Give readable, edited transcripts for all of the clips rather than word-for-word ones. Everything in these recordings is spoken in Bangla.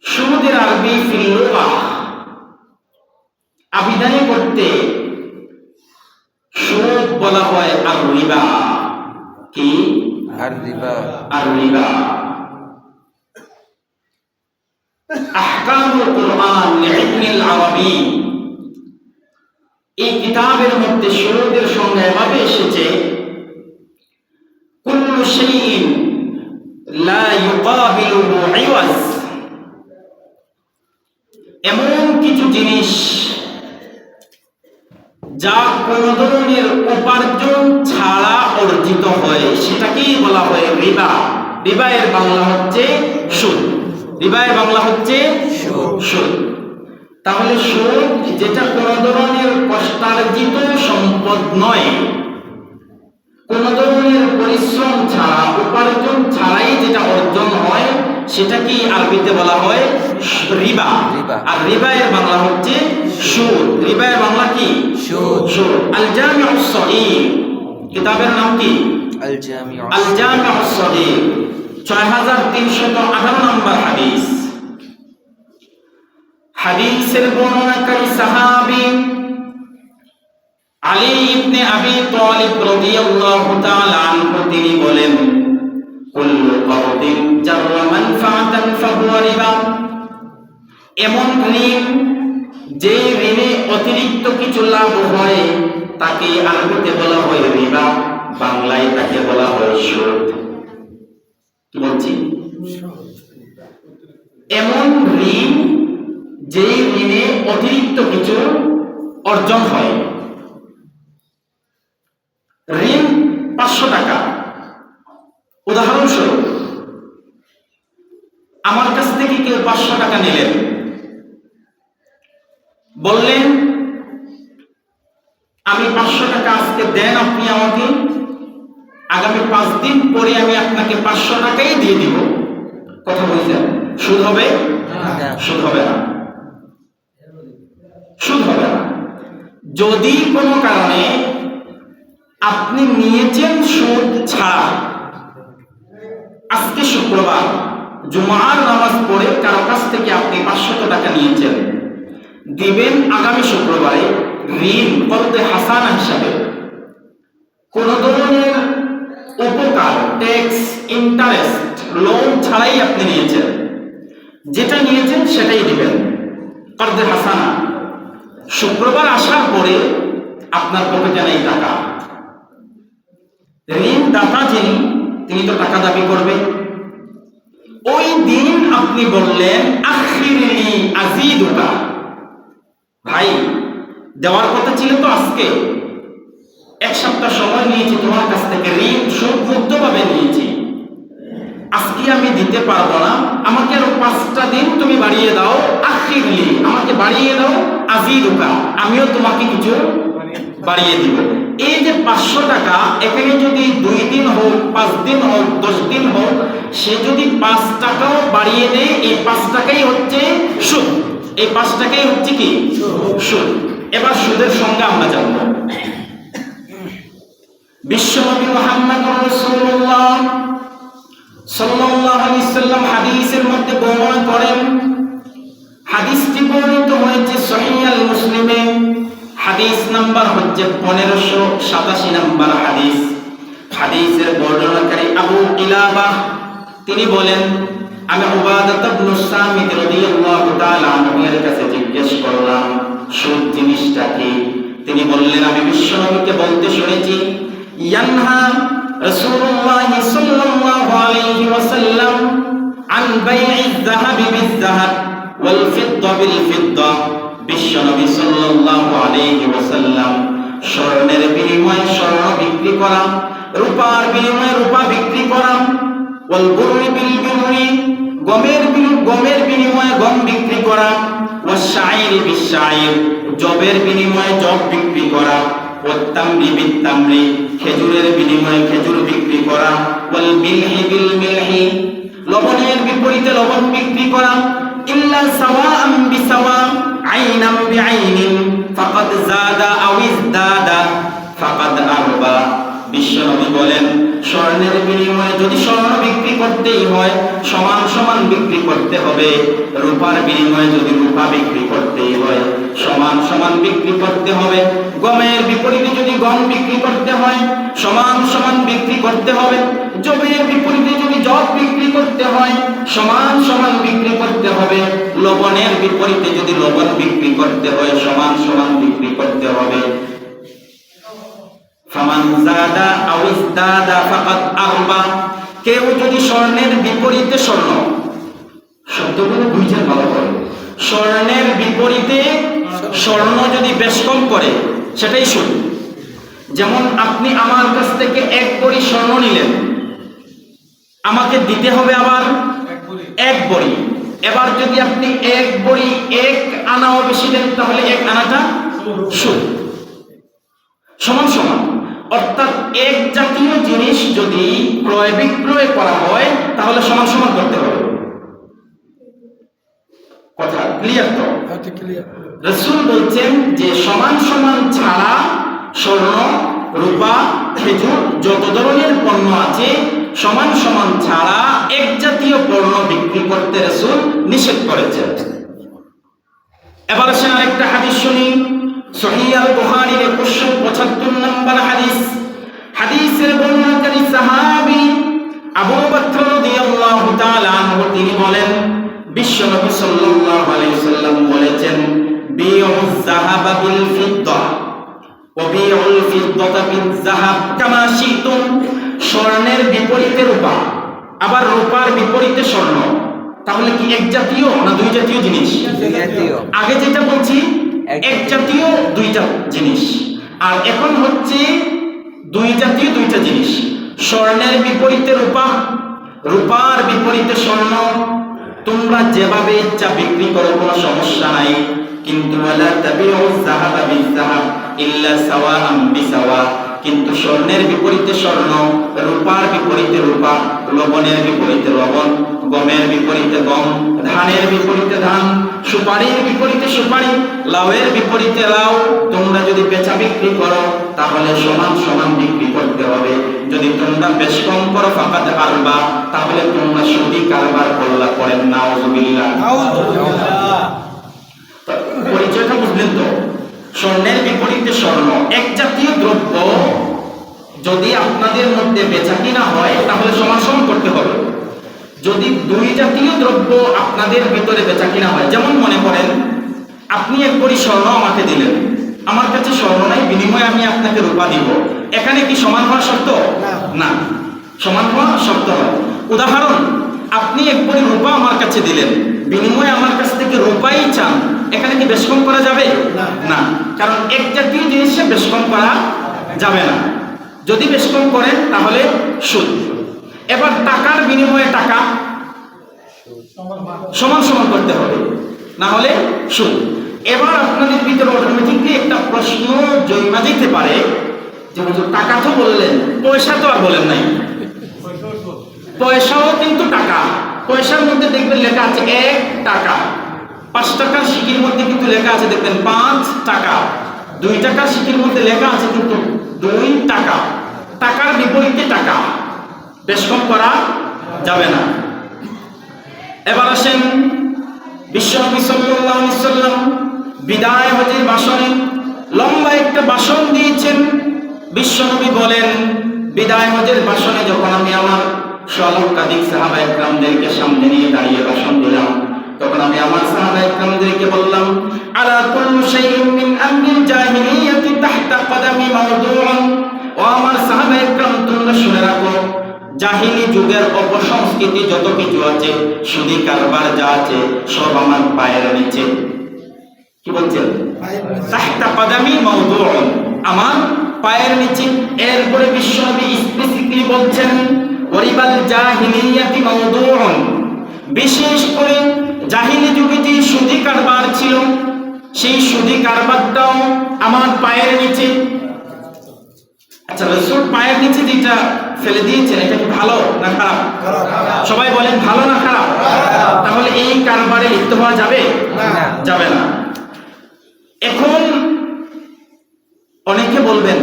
সুদের আরবি ফিল লুগা, আবিধানে করতে সুদ বলা হয় আর রিবা। কি? আর রিবা। আর রিবা। আহকামুল কুরআন লিইলমিল আরাবী, এই কিতাবের মধ্যে সুদের সংজ্ঞা এভাবে এসেছে, কুল্লু শাইইন লা ইউকাবিলুহু ইওয়াজ, এমন কিছু জিনিস যা কোন ধরনের উপার্জন ছাড়া অর্জিত হয় সেটাকেই বলা হয় রিবা। রিবা এর বাংলা হচ্ছে সুদ। রিবা এর বাংলা হচ্ছে সুদ। তাহলে সুদ যেটা কোন ধরনের কষ্টার্জিত সম্পদ নয়, কোন ধরনের পরিশ্রম ছাড়া, উপার্জন ছাড়াই যেটা অর্জন হয় সেটাকে আরবিতে বলা হয় রিবা। আর রিবা এর বাংলা হচ্ছে সুদ। রিবা এর বাংলা কি? সুদ। আল জামিউস সগীর, কিতাবের নাম কি? আল জামিউস সগীর, 6318 নম্বর হাদিস। হাদিসের বর্ণনাকারী সাহাবী আলী ইবনে আবি তালিব রাদিয়াল্লাহু তাআলা আনহু, তিনি বলেন, কুল্লু কারদিন জাররা মানফাআতান ফাহুয়া রিবা, এমন ঋণ যে ঋণে অতিরিক্ত কিছু লাভ হয় তাকে আরবিতে বলা হয় রিবা, বাংলায় তাকে বলা হয় সুদ। কি বলছি? এমন ঋণ যে ঋণে অতিরিক্ত কিছু অর্জন হয়। ঋণ 500 টাকা, উদাহরণস্বরূপ আমার কাছ থেকে কেউ 500 টাকা নিলেন, বললেন আমি 500 টাকা আজকে দেন আপনি আমাকে, আগামী 5 দিন পরে আমি আপনাকে 500 টাকাই দিয়ে দিব। কথা বলছেন? সুদ হবে? সুদ হবে না, সুদ হবে না। যদি কোনো কারণে আপনি নিয়েছেন সুদ ছাড়া, আজকে শুক্রবার জুমার নামাজ পড়ে কারো কাছ থেকে আপনি 500 টাকা নিয়েছেন, দিবেন আগামী শুক্রবারে ঋণ করতে হাসানা হিসাবে, কোন ধরনের উপকার, ট্যাক্স, ইন্টারেস্ট, লোন ছাড়াই আপনি নিয়েছেন, যেটা নিয়েছেন সেটাই দিবেন করতে হাসানা। শুক্রবার আসার পরে আপনার পকেটে নেই টাকা, ঋণ দাতা যিনি তিনি তো টাকা দাবি করবে। ওই দিন আপনি বললেন আখিরলি আজিদুকা, ভাই দেওয়ার কথা ছিল তো আজকে, 1 সপ্তাহ সময় নিয়েছি তোমার কাছ থেকে, ঋণ সুদ মুক্তভাবে নিয়েছি, আজকে আমি দিতে পারবো না, আমাকে আরো 5টা দিন তুমি বাড়িয়ে দাও, আখিরলি আমাকে বাড়িয়ে দাও, আজিদুকা আমিও তোমাকে কিছু বাড়িয়ে দিব। এই যে 500 টাকা, এখানে যদি 2 দিন হোক, 5 দিন হোক, 10 দিন হোক, সে যদি 5 টাকাও বাড়িয়ে দেয়, এই 5 টাকাই হচ্ছে সুদ। এই 5 টাকাই হচ্ছে কি? সুদ। এবার সুদের সংজ্ঞা আমরা জানব। বিশ্বনবী মুহাম্মদ রাসূলুল্লাহ সাল্লাল্লাহু আলাইহি সাল্লাম হাদিসের মধ্যে বর্ণনা করেন, হাদিসটি বর্ণিত হয়েছে সহিহ আল মুসলিমে, হাদিস নাম্বার হচ্ছে 1587 নম্বর হাদিস। হাদিসের বর্ণনাকারী আবু কিলাবা তিনি বলেন, আমি উবাদাহ ইবনে সামিত রাদিয়াল্লাহু তাআলা আনহু এর কাছে জিজ্ঞেস করলাম সুদ জিনিসটা কি? তিনি বললেন, আমি বিশ্বনবীকে বলতে শুনেছি, ইয়ানহা রাসূলুল্লাহ সাল্লাল্লাহু আলাইহি ওয়াসাল্লাম আন বাই'iয যাহাবি বিয-যাহাব ওয়াল ফিদ্দা বিল ফিদ্দা, বিশ্বনবী সাল্লাল্লাহু আলাইহি ওয়াসাল্লাম স্বর্ণের বিনিময়ে স্বর্ণ বিক্রি করা, রূপার বিনিময়ে রূপা বিক্রি করা, ওয়াল বুররি বিল বুররি গমের বিনিময়ে গম বিক্রি করা, ওয়াশ শাইরি বিশ শাইর জবের বিনিময়ে জব বিক্রি করা, ওয়াত তামরি বিত তামরি খেজুরের বিনিময়ে খেজুর বিক্রি করা, ওয়াল মিলহি বিল মিলহি লবণের বিপরীতে লবণ বিক্রি করা, ইল্লা সাওয়াআন বিসাওয়া আইনাম বিআইনিন ফাকাদ যাদা আও ইজদাদা ফাকাদ আরবা। বিশ্বনবী বলেন, স্বর্ণের বিনিময়ে যদি স্বর্ণ বিক্রি করতেই হয় সমান সমান বিক্রি করতে হবে, রূপার বিনিময়ে যদি রূপা বিক্রি করতেই হয় সমান সমান বিক্রি করতে হবে, গমের বিপরীতে যদি গম বিক্রি করতে হয় সমান সমান বিক্রি করতে হবে, জবের বিপরীতে যদি জব বিক্রি করতে হয় সমান সমান বিক্রি করতে হবে, লবণের বিপরীতে যদি লবণ বিক্রি করতে হয় সমান সমান বিক্রি করতে হবে। ফামান যাদা আও ইসদাদা ফাকাদ আরবা, কেউ যদি স্বর্ণের বিপরীতে স্বর্ণ, শব্দগুলো বুঝেন ভালো করে, স্বর্ণের বিপরীতে স্বর্ণ যদি বেশ কম করে সেটাই সুদ। যেমন আপনি আমার কাছ থেকে 1 ভরি স্বর্ণ নিলেন, আমাকে দিতে হবে আবার 1 ভরি। এবার যদি আপনি 1 ভরি 1 আনাও বেশি দেন তাহলে 1 আনাটা সুদ, সমান সমান। অর্থাৎ এক জাতীয় জিনিস যদি ক্রয় বিক্রয় করা হয় তাহলে সমান সমান করতে হবে। কথা ক্লিয়ার তো? রাসূল বলছেন যে সমান সমান ছাড়া স্বর্ণ, রূপা, খেজুর যত ধরনের পণ্য আছে সমান সমান ছাড়া এক জাতীয় পণ্য বিক্রি করতে রাসূল নিষেধ করেছেন। এবার আসেন আরেকটা হাদিস শুনি। সহিহ আল বুখারীর 2175 নম্বর হাদিস। হাদিসের বর্ণনাকারী সাহাবী আবু বকর রাদিয়াল্লাহু তাআলা আনহু তিনি বলেন, বিশ্বনবী সাল্লাল্লাহু আলাইহি ওয়াসাল্লাম বলেছেন, বিউজ যাহাবা বিল ফিদ্দা ওয়া বিউল ফিদ্দাতা বিল যাহাব কামা শিতুম, স্বর্ণের বিপরীতে রূপা আবার রূপার বিপরীতে স্বর্ণ, তাহলে কি এক জাতীয় না দুই জাতীয় জিনিস? আগে যেটা বলছি এক জাতীয় দুইটা জিনিস, আর এখন হচ্ছে দুই জাতীয় দুইটা জিনিস। স্বর্ণের বিপরীতে রূপা, রূপার বিপরীতে স্বর্ণ, তোমরা যেভাবে ইচ্ছা বিক্রি করো কোনো সমস্যা নাই, কিন্তু ওয়ালা তাবিউজ যাহাবা বিল যাহাব ইল্লা সাওয়াআন বিসাওয়া, কিন্তু স্বর্ণের বিপরীতে স্বর্ণ, রূপার বিপরীতে রূপা, লবণের বিপরীতে লবণ, গমের বিপরীতে গম, ধানের বিপরীতে ধান, সুপারির বিপরীতে সুপারি, লাউয়ের বিপরীতে লাউ, তোমরা যদি বেচা বিক্রি করো তাহলে সমান সমান বিক্রি করতে হবে। যদি তোমরা বেশ কম করো ফাকাদ আরবা, তাহলে তোমরা সুদি কারবার করলা। করেন নাউযুবিল্লাহ। পরিচয়টা বুঝলেন তো? স্বর্ণের বিপরীতে স্বর্ণ, এক জাতীয় দ্রব্য যদি আপনাদের মধ্যে বেচা কিনা হয় তাহলে সমান সমান করতে হবে। যদি দুই জাতীয় দ্রব্য আপনাদের ভিতরে বেচা কিনা হয়, যেমন মনে করেন আপনি 1 ভরি স্বর্ণ আমাকে দিলেন, আমার কাছে স্বর্ণ নাই, বিনিময়ে আমি আপনাকে রূপা দিব, এখানে কি সমান হওয়া শর্ত? না, সমান হওয়া শর্ত নয়। উদাহরণ, আপনি 1 ভরি রূপা আমার কাছে দিলেন, বিনিময়ে আমার কাছ থেকে রূপাই চান, এখানে কি বেশ কম করা যাবে? না, কারণ এক জাতীয় জিনিসে বেশ কম করা যাবে না। যদি বেশ কম করেন তাহলে সুদ। এবার টাকার বিনিময়ে টাকা সমান সমান করতে হবে, না হলে সুদ। এবার আপনাদের ভিতরে অটোমেটিকলি একটা প্রশ্ন জন্মা যেতে পারে যে হুজুর টাকা তো বললেন, পয়সা তো আর বলেন নাই। পয়সাও কিন্তু টাকা, পয়সার মধ্যে দেখবেন লেখা আছে 1 টাকা, 5 টাকার সিকির মধ্যে কিন্তু লেখা আছে দেখবেন 5 টাকা, 2 টাকার সিকির মধ্যে লেখা আছে কিন্তু 2 টাকা। টাকার বিপরীতে টাকা, বেশ কম করা যাবে না। এবার আসেন বিশ্বনবী সাল্লাল্লাহু আলাইহি ওয়াসাল্লাম বিদায় হজের ভাষণে লম্বা একটা ভাষণ দিয়েছেন। বিশ্বনবী বলেন, বিদায় হজের ভাষণে যখন আমি আমার শতাধিক সাহাবায়ে কেরামদেরকে সামনে নিয়ে দাঁড়িয়ে ভাষণ দিলাম, তখন আমি আমার সাহাবায়ে কেরামদেরকে বললাম, আলা কুল্লু শাইইন মিন আমরিল জাহিলিয়াতি তাহতা কদামি মাওদুউন, ও আমার সাহাবায়ে কেরাম তোমরা শুনে রাখো, জাহিলি যুগের অপসংস্কৃতি যত কিছু আছে, সুদি কারবার যা আছে সব আমার পায়ের নিচে। কি বলছেন? তাহতা কদামি মাওদুউন, আমার পায়ের নিচে। এরপরে বিশ্বনবী স্পেসিফিকলি বলছেন, ওয়ারিবাল জাহিলিয়াতি মাওদুউন, বিশেষ করে জাহিলি যুগে যে সুদি কারবার ছিল সেই সুদি কারবারটাও আমার পায়ের নিচে। আচ্ছা, রাসূল পায়ের নিচে যেটা ফেলে দিয়েছেন এটা কি ভালো না খারাপ? সবাই বলেন ভালো না খারাপ? তাহলে এই কারবারে লিপ্ত হওয়া যাবে? যাবে না। এখন অনেকে বলবেন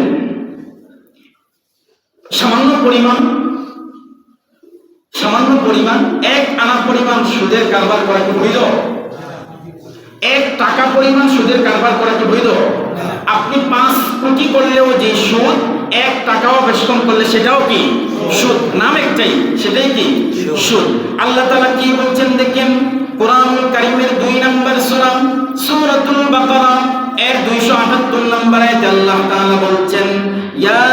সামান্য পরিমাণ 1 আনা পরিমাণ সুদের কারবার করা কি বৈধ? 1 টাকা পরিমাণ সুদের কারবার করা কি বৈধ? আপনি 5 কোটি করলেও যে সুদ, 1 টাকাও বেশ কম করলে সেটাও কি সুদ? নাম একটাই, সেটাই কি সুদ। আল্লাহ তাআলা কি বলছেন দেখেন, কোরআনুল কারীমের 2 নম্বর সূরা সূরাতুল বাকারা এর 278 নম্বর আয়াতে আল্লাহ তাআলা বলছেন, ইয়া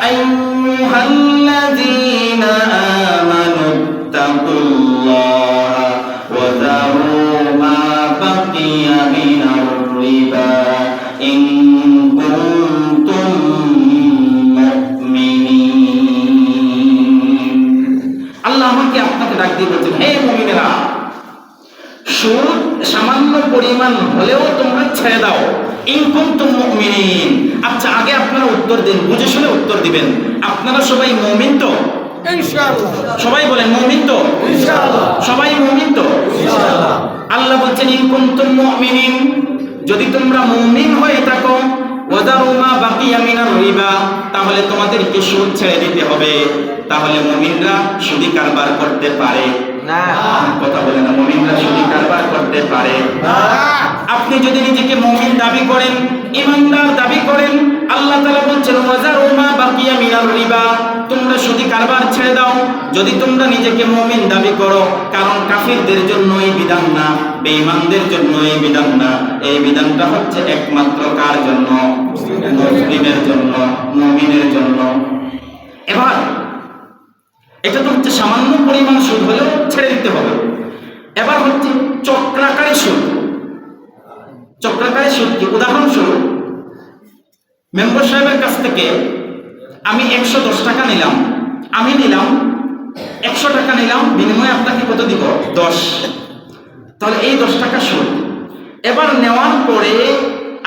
আইয়ুহাল্লাযীনা আমানু তাকুল্লাহা ওয়া যারু মা বাকিয়া মিনার রিবা ইন কুনতুম মুমিনিন। আল্লাহ আমাকে আপনাকে ডাক দিয়ে বলছেন, হে মুমিনেরা, সুদ সামান্য পরিমাণ হলেও তোমরা ছেড়ে দাও, ইন কুনতুম মুমিনিন। আচ্ছা, আগে আপনারা উত্তর দিন, বুঝে শুনে উত্তর দিবেন। আপনারা সবাই মুমিন তো? ইনশাআল্লাহ। সবাই বলেন মুমিন তো? ইনশাআল্লাহ। সবাই মুমিন তো? ইনশাআল্লাহ। আল্লাহ বলছেন, ইন কুনতুম মুমিনিন, যদি তোমরা মুমিন হয়ে থাকো, ওয়াদারু মা বাকিয়া মিনার রিবা, তাহলে তোমাদেরকে সুদ ছেড়ে দিতে হবে। তাহলে মুমিনরা সুদি কারবার করতে পারে না? কথা বলে না, মুমিনরা সুদি কারবার করতে পারে না। আপনি যদি নিজেকে মুমিন দাবি করেন, ঈমানদার দাবি করেন, আল্লাহ তাআলা বলছেন, ওয়াজারু মা বাকিয়া মিনার রিবা, তোমরা সুদি কারবার ছেড়ে দাও যদি তোমরা নিজেকে মুমিন দাবি করো। কারণ কাফিরদের জন্য এই বিধান না, বেঈমানদের জন্য এই বিধান না। এই বিধানটা হচ্ছে একমাত্র কার জন্য? মুসলিমের জন্য, মুমিনের জন্য। এবার এটা তো হচ্ছে সামান্য পরিমাণ সুদ হলেও ছেড়ে দিতে হবে। এবার হচ্ছে চক্রাকারী সুদ। চক্রাকারী সুদ কি? উদাহরণস্বরূপ, মেম্বার সাহেবের কাছ থেকে আমি 110 টাকা নিলাম, আমি নিলাম 100 টাকা নিলাম, বিনিময়ে আপনাকে কত দিব? 10। তাহলে এই 10 টাকা সুদ। এবার নেওয়ার পরে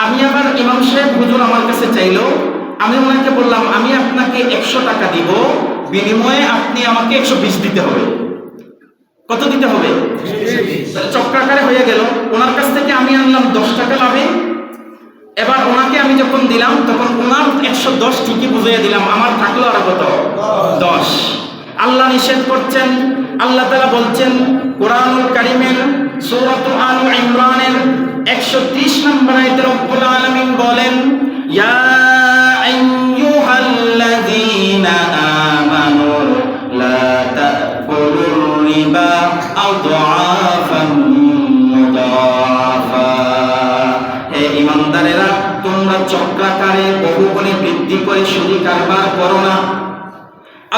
আমি আবার ইমাম সাহেব হুজুর আমার কাছে চাইলো, আমি ওনাকে বললাম আমি আপনাকে 100 টাকা দিব, বিনিময়ে আপনি আমাকে 120 দিতে হবে। কত দিতে হবে? চক্রাকারে হয়ে গেল। ওনার কাছ থেকে আমি আনলাম 10 টাকা লাভে। এবার ওনাকে আমি যখন দিলাম তখন ওনার 110 ঠিকই বুঝিয়ে দিলাম, আমার থাকলো আর কত? 10। আল্লাহ নিষেধ করছেন। আল্লাহ তাআলা বলছেন কোরআনুল কারীমের সূরাতুল আল ইমরানের 130 নম্বর আয়াতে রব্বুল আলামিন বলেন, ইয়া আইয়ুহাল্লাযীনা আমানু লা তাকুলুর রিবা আদআফান মুদাআফা। হে ঈমানদারেরা, তোমরা চক্রাকারে বহুগুণে বৃদ্ধি করে সুদি কারবার করো না।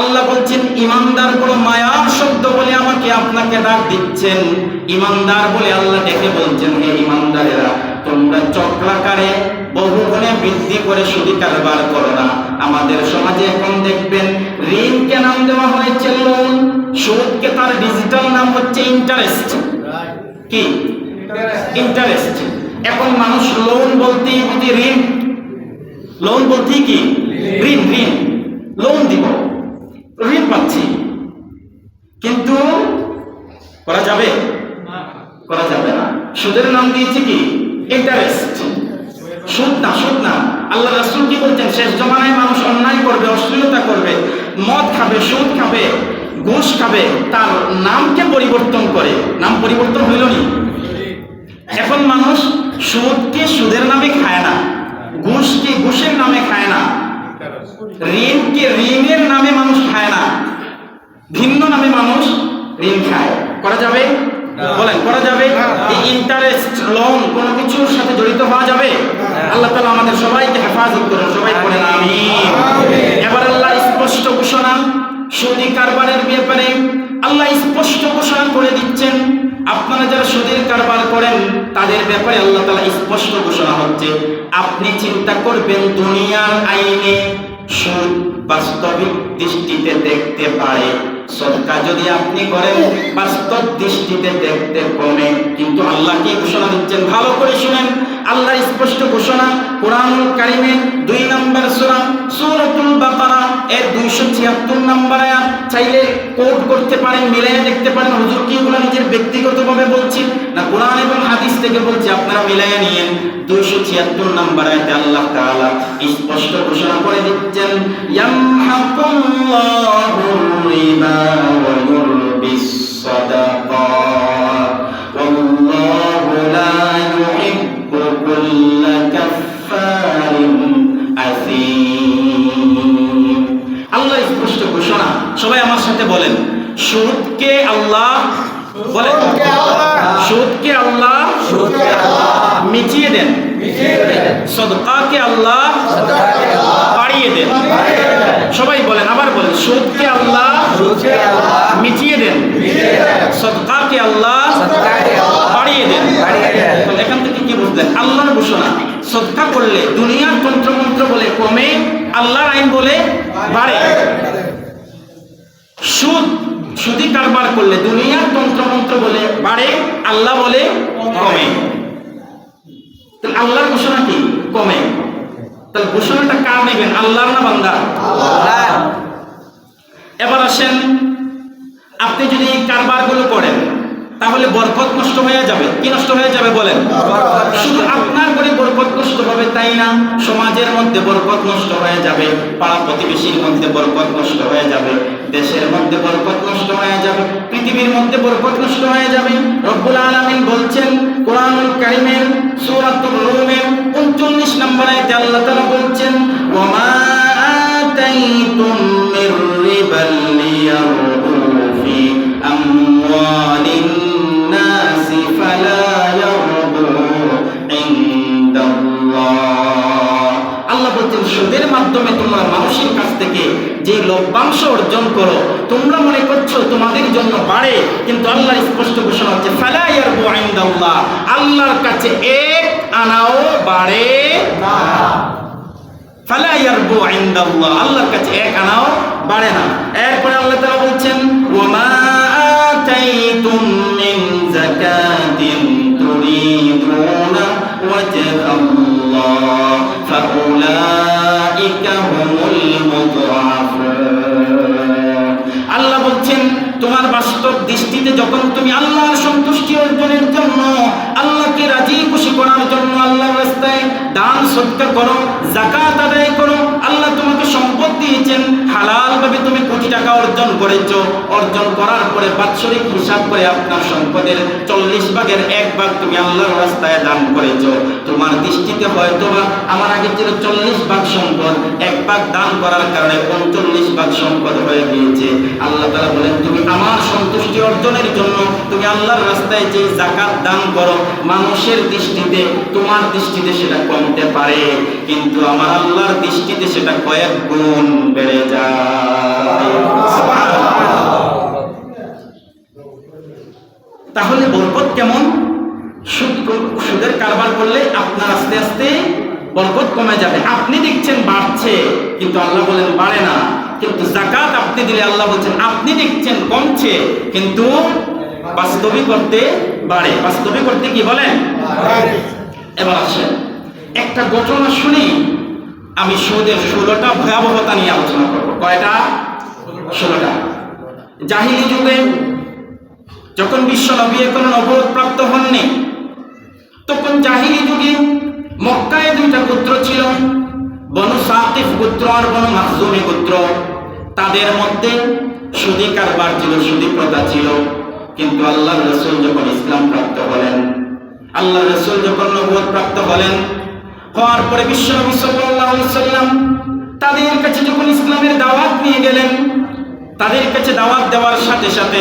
আল্লাহ বলছেন ঈমানদার বড় মায়ার শব্দ বলে আমাকে আপনাকে ডাক দিচ্ছেন। ঈমানদার বলে আল্লাহ ডেকে বলছেন, হে ঈমানদারেরা, তোমরা চক্রাকারে বহুগুণে বৃদ্ধি করে সুদি কারবার করো না। আমাদের সমাজে এখন দেখবেন ঋণকে নাম দেওয়া হয়েছে লোন, সুদকে তার ডিজিটাল নাম হচ্ছে ইন্টারেস্ট। কি? ইন্টারেস্ট। এখন মানুষ লোন বলতেই বুঝি ঋণ, লোন বলতেই কি? ঋণ। ঋণ, লোন দিব, ঋণ পাচ্ছি। কিন্তু করা যাবে? করা যাবে না। সুদের নাম দিয়েছে কি? ইন্টারেস্ট। সুদ না, সুদ না। আল্লাহ রাসূল কি বলছেন? শেষ জমানায় মানুষ অন্যায় করবে, অশ্লীলতা করবে, মদ খাবে, সুদ খাবে, ঘুষ খাবে, তার নামকে পরিবর্তন করে। নাম পরিবর্তন হইল নি? এখন মানুষ সুদকে সুদের নামে খায় না, ঘুষকে ঘুষের নামে খায় না, ঋণকে ঋণের নামে মানুষ খায় না, ভিন্ন নামে মানুষ ঋণ খায়। করা যাবে? বলেন, করা যাবে? এই ইন্টারেস্ট, লোন কোনো কিছুর সাথে জড়িত হওয়া যাবে? আল্লাহ তাআলা আমাদের সবাইকে হেফাজত করুন, সবাই বলেন আমিন। এবার আল্লাহ স্পষ্ট ঘোষণা সুদি কারবারের ব্যাপারে আল্লাহ স্পষ্ট ঘোষণা করে দিচ্ছেন। আপনারা যারা সুদের কারবার করেন তাদের ব্যাপারে আল্লাহ তাআলা স্পষ্ট ঘোষণা হচ্ছে, আপনি চিন্তা করবেন দুনিয়ার আইনে সুদ বাস্তবিক দৃষ্টিতে দেখতে পারে, সদকা যদি আপনি করেন বাস্তব দৃষ্টিতে দেখতে কমে। কিন্তু আল্লাহ কি ঘোষণা দিচ্ছেন? ভালো করে শুনেন। আল্লাহ স্পষ্ট ঘোষণা কোরআনুল কারীমের 2 নম্বর সূরা সূরাতুল বাকারা এর 276 নম্বর আয়াত। চাইলে কোট করতে পারেন, মিলাইয়া দেখতে পারেন হুজুর কি এগুলো নিজের ব্যক্তিগতভাবে বলছি না কোরআন এবং হাদিস থেকে বলছি, আপনারা মিলাইয়া নিয়েন। 276 নম্বর আয়াতে আল্লাহ তাআলা স্পষ্ট ঘোষণা করে দিচ্ছেন, ইয়ামহাকুল্লাহুর রিবা ওয়া ইউরবিস সাদাকাত ওয়াল্লাহু লা ইউহিব্বু কুল্লা কাফফারিন আসীম। আল্লাহ স্পষ্ট ঘোষণা, সবাই আমার সাথে বলেন, সুদকে আল্লাহ বলেন, সুদকে আল্লাহ মিটিয়ে দেন, সদকাকে আল্লাহ বাড়িয়ে দেন। সবাই বলেন, আবার বলেন, সুদকে আল্লাহ মিটিয়ে দেন, সদকাকে আল্লাহ বাড়িয়ে দেন। এখান থেকে কি বুঝলেন? আল্লাহর ঘোষণা, সদকা করলে দুনিয়ার তন্ত্রমন্ত্র বলে কমে, আল্লাহর আইন বলে বাড়ে। সুদি কারবার করলে দুনিয়ার তন্ত্রমন্ত্র বলে বাড়ে, আল্লাহ বলে কমে। তাহলে আল্লাহর ঘোষণা কি? কমে। তাহলে ঘোষণাটা কার নেবেন, আল্লাহর না বান্দার? এবার আসেন, আপনি যদি এই কারবারগুলো করেন তাহলে বরকত নষ্ট হয়ে যাবে। কি নষ্ট হয়ে যাবে বলেন? শুধু আপনার করে বরকত নষ্ট হবে তাই না, সমাজের মধ্যে বরকত নষ্ট হয়ে যাবে, পাড়া প্রতিবেশীর মধ্যে বরকত নষ্ট হয়ে যাবে, দেশের মধ্যে বরকত নষ্ট হয়ে যাবে, পৃথিবীর মধ্যে বরকত নষ্ট হয়ে যাবে। রব্বুল আলামিন বলছেন কোরআনুল কারীমের সূরাতুর রুমের 39 নম্বর আয়াতে আল্লাহ তাআলা বলছেন, ওয়া মা আতাইতুম মির রিবাল লিয়ারবু ফি আমওয়ালিন নাসি ফালা ইয়ারবু ইনদাল্লাহ। আল্লাহ বলছেন, সুদের মাধ্যমে তোমরা মানুষের কাছ থেকে যে লভ্যাংশ অর্জন করো, তোমরা মনে করছো তোমাদের জন্য বাড়ে, কিন্তু আল্লাহর স্পষ্ট ঘোষণা হচ্ছে ফালা ইয়ারবু ইনদাল্লাহ, আল্লাহর কাছে এক আনাও বাড়ে না। ফালা ইয়ারবু ইনদাল্লাহ, আল্লাহর কাছে এক আনাও বাড়ে না। এরপরে আল্লাহ তাআলা বলছেন, ওয়া মা আতাইতুম মিন যাকাতিন তুরিদুনা ওয়াজহাল্লাহ ফাউলাইকা হুমুল মুদআফুন। আল্লাহ বলছেন, তোমার বাস্তব দৃষ্টিতে যখন তুমি আল্লাহর সন্তুষ্টি অর্জনের জন্য, আল্লাহকে রাজি খুশি করার জন্য আল্লাহর রাস্তায় দান সদকা করো, যাকাত আদায় করো, আল্লাহ তোমাকে সম্পদ দিয়েছেন, হালাল ভাবে তুমি কোটি টাকা অর্জন করেছো, অর্জন করার পরে বাৎসরিক হিসাব করে আপনার সম্পদের 40 ভাগের 1 ভাগ তুমি আল্লাহর রাস্তায় দান করেছো। তোমার দৃষ্টিতে হয়তোবা আমার আগে ছিল 40 ভাগ সম্পদ, 1 ভাগ দান করার কারণে 39 ভাগ সম্পদ হয়ে গিয়েছে। আল্লাহ তাআলা বলেন, তুমি আমার সন্তুষ্টি অর্জনের জন্য তুমি আল্লাহর রাস্তায় যে যাকাত দান করো, মানুষের দৃষ্টিতে তোমার দৃষ্টিতে সেটা কমতে পারে, কিন্তু আমার আল্লাহর দৃষ্টিতে সেটা কয়েক গুণ বেড়ে যায়। তাহলে বরকত কেমন? সুদের কারবার করলে আপনার আস্তে আস্তে বরকত কমে যাবে। আপনি দেখছেন বাড়ছে, কিন্তু আল্লাহ বলেন বাড়ে না। কিন্তু যাকাত আপনি দিলে আল্লাহ বলছেন আপনি দেখছেন কমছে, কিন্তু বাস্তবিক করতে বাড়ে। বাস্তবিক করতে কি বলেন? এবার আসেন, একটা ঘটনা শুনি, আমি সুদের 16টা ভয়াবহতা নিয়ে আলোচনা করবো। কয়টা? 16টা। জাহিলি যুগে যখন বিশ্ব নবী এখনো নবুয়ত প্রাপ্ত হননি, তখন জাহিলি যুগে মক্কায় 2টা গোত্র ছিল, বনু সাকিফ গোত্র আর বনু মাখজুমি গোত্র। তাদের মধ্যে সুদি কারবার ছিল, সুদি প্রথা ছিল। কিন্তু আল্লাহর রাসূল যখন ইসলাম প্রাপ্ত হলেন, আল্লাহর রাসূল যখন নবুয়ত প্রাপ্ত হলেন, হওয়ার পরে বিশ্ব নবী সাল্লাল্লাহু আলাইহি সাল্লাম তাদের কাছে যখন ইসলামের দাওয়াত নিয়ে গেলেন, তাদের কাছে দাওয়াত দেওয়ার সাথে সাথে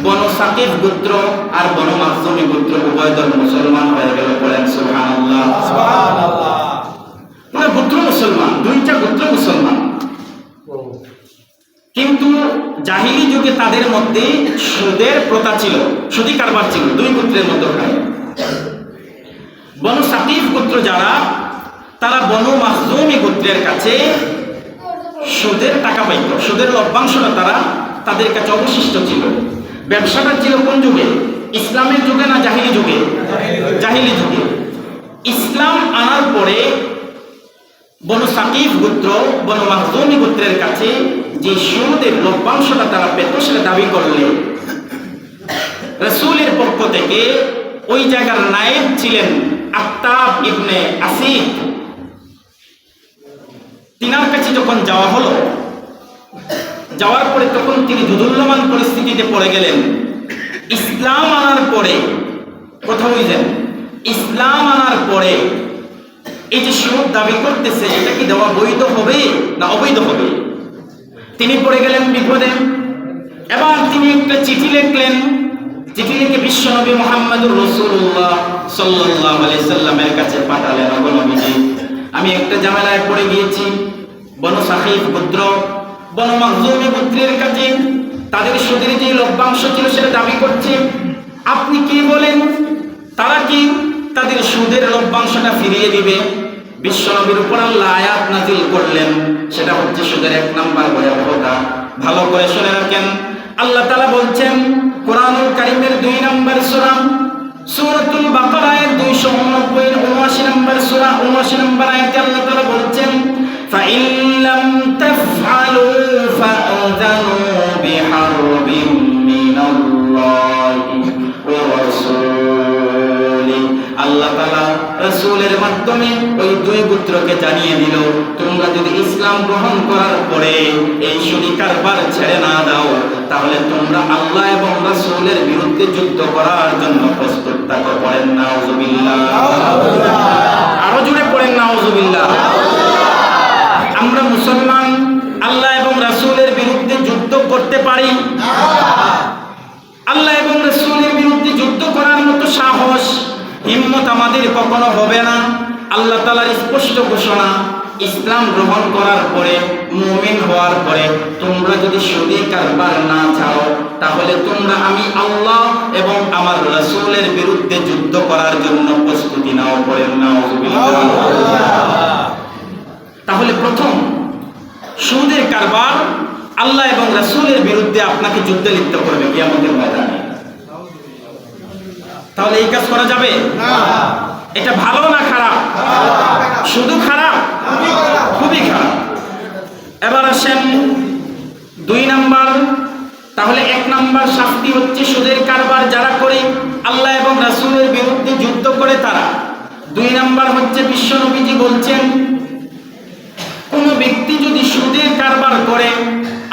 বনু সাকিফ গোত্র আর বনু মাখজুমি গোত্র উভয় দল মুসলমান হয়ে গেল। বলেন সুবহানাল্লাহ। সুবহানাল্লাহ। মানে গোত্র মুসলমান, 2টা গোত্র মুসলমান। কিন্তু জাহিলি যুগে তাদের মধ্যে সুদের প্রথা ছিল, সুদি কারবার ছিল 2 গোত্রের মধ্যে। বনু সাকিফ গোত্র যারা, তারা বনু মাখজুমি গোত্রের কাছে সুদের টাকা পাইত, সুদের লভ্যাংশটা তাদের কাছে অবশিষ্ট ছিল। ব্যবসাটা ছিল কোন যুগে? ইসলামের যুগে না জাহিলি যুগে? জাহিলি যুগে। ইসলাম আনার পরে বনু সাকিফ গোত্র, বনু মাখজুমি গোত্রের কাছে যে সুদের লভ্যাংশটা তারা পেত সেটা দাবি করলে রাসূলের পক্ষ থেকে ওই জায়গার নায়েব ছিলেন আত্তাব ইবনে আসিদ। তিনার কাছে যখন যাওয়া হলো, যাওয়ার পরে তখন তিনি দুদুল্যমান পরিস্থিতিতে পড়ে গেলেন। ইসলাম আনার পরে, কথা বুঝলেন, ইসলাম আনার পরে এই যে সুদ দাবি করতেছে এটা কি দেওয়া বৈধ হবে না অবৈধ হবে? তিনি পড়ে গেলেন বিপদে। এবার তিনি একটা চিঠি লিখলেন। চিঠি লিখে বিশ্বনবী মুহাম্মদুর রাসূলুল্লাহ সাল্লাল্লাহু আলাইহি সাল্লামের কাছে পাঠালেন। ওগো নবীজি, আমি একটা ঝামেলায় পড়ে গিয়েছি। বনু সাকিফ গোত্র, বনু মাখজুমি গোত্রের কাছে তাদের সুদের যে লভ্যাংশ ছিল সেটা দাবি করছে। আপনি কি বলেন, তারা কি তাদের সুদের লভ্যাংশটা ফিরিয়ে দিবে? বিশ্বনবীর উপর আল্লাহ আয়াত নাযিল করলেন, সেটা হচ্ছে সুদের 1 নাম্বার ভয়াবহতা। ভালো করে শুনে রাখেন, আল্লাহ তাআলা বলছেন কোরআনুল কারীমের 2 নম্বর সূরা সূরাতুল বাকারা এর 279 নম্বর সূরা 79 নম্বর আয়াতে আল্লাহ তাআলা বলছেন فَإِن لَّمْ تَفْعَلُوا فَأْذَنُوا بِحَرْبٍ مِّنَ اللَّهِ وَرَسُولِهِ। আল্লাহ তাআলা রাসূলের মাধ্যমে ওই 2 গোত্রকে জানিয়ে দিল, তোমরা যদি ইসলাম গ্রহণ করার পরে এই সুদি কারবার ছেড়ে না দাও তাহলে তোমরা আল্লাহ এবং রাসূলের বিরুদ্ধে যুদ্ধ করার জন্য প্রস্তুত থাকো। পড়েন নাউযুবিল্লাহ, আরো জোরে পড়েন নাউযুবিল্লাহ। আমরা মুসলমান আল্লাহ এবং রাসূলের বিরুদ্ধে যুদ্ধ করতে পারি? আল্লাহ এবং রাসূলের বিরুদ্ধে যুদ্ধ করার মতো সাহস, হিম্মত আমাদের কখনো হবে না। আল্লাহ তাআলার স্পষ্ট ঘোষণা, ইসলাম গ্রহণ করার পরে, মুমিন হওয়ার পরে তোমরা যদি সুদী কারবার না চাও তাহলে তোমরা আমি আল্লাহ এবং আমার রাসূলের বিরুদ্ধে যুদ্ধ করার জন্য প্রস্তুতি নাও। পড়েন নাউযুবিল্লাহ। তাহলে প্রথম সুদের কারবার আল্লাহ এবং রাসূলের বিরুদ্ধে আপনাকে যুদ্ধে লিপ্ত করবে কিয়ামতের ময়দানে। তাহলে এই কাজ করা যাবে না। এটা ভালো না খারাপ? শুধু খারাপ, খুবই খারাপ। এবার আসেন 2 নাম্বার। তাহলে 1 নাম্বার শাস্তি হচ্ছে সুদের কারবার যারা করে আল্লাহ এবং রাসূলের বিরুদ্ধে যুদ্ধ করে তারা। 2 নাম্বার হচ্ছে বিশ্ব নবীজি বলছেন কোন ব্যক্তি যদি সুদের কারবার করে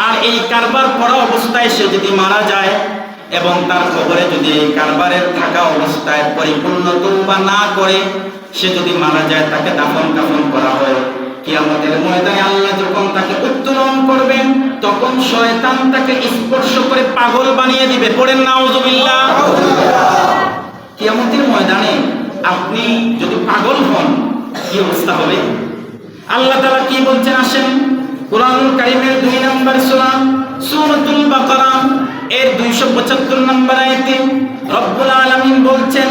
আর এই কারবার করা অবস্থায় সে যদি মারা যায় এবং তার কবরে যদি এই কারবারের থাকা অবস্থায় পরিপূর্ণ তওবা না করে সে যদি মারা যায়, তাকে দাফন কাফন করা হয়, কিয়ামতের ময়দানে আল্লাহ যখন তাকে উত্তোলন করবেন তখন শয়তান তাকে স্পর্শ করে পাগল বানিয়ে দিবে। পড়েন নাউযুবিল্লাহ। কিয়ামতের ময়দানে আপনি যদি পাগল হন কি অবস্থা হবে? আল্লাহ তাআলা কি বলছেন আসেন কোরআনুল কারীমের 2 নম্বর সূরা সূরাতুল বাকারা এর 275 নম্বর আয়াতে রব্বুল আলামিন বলছেন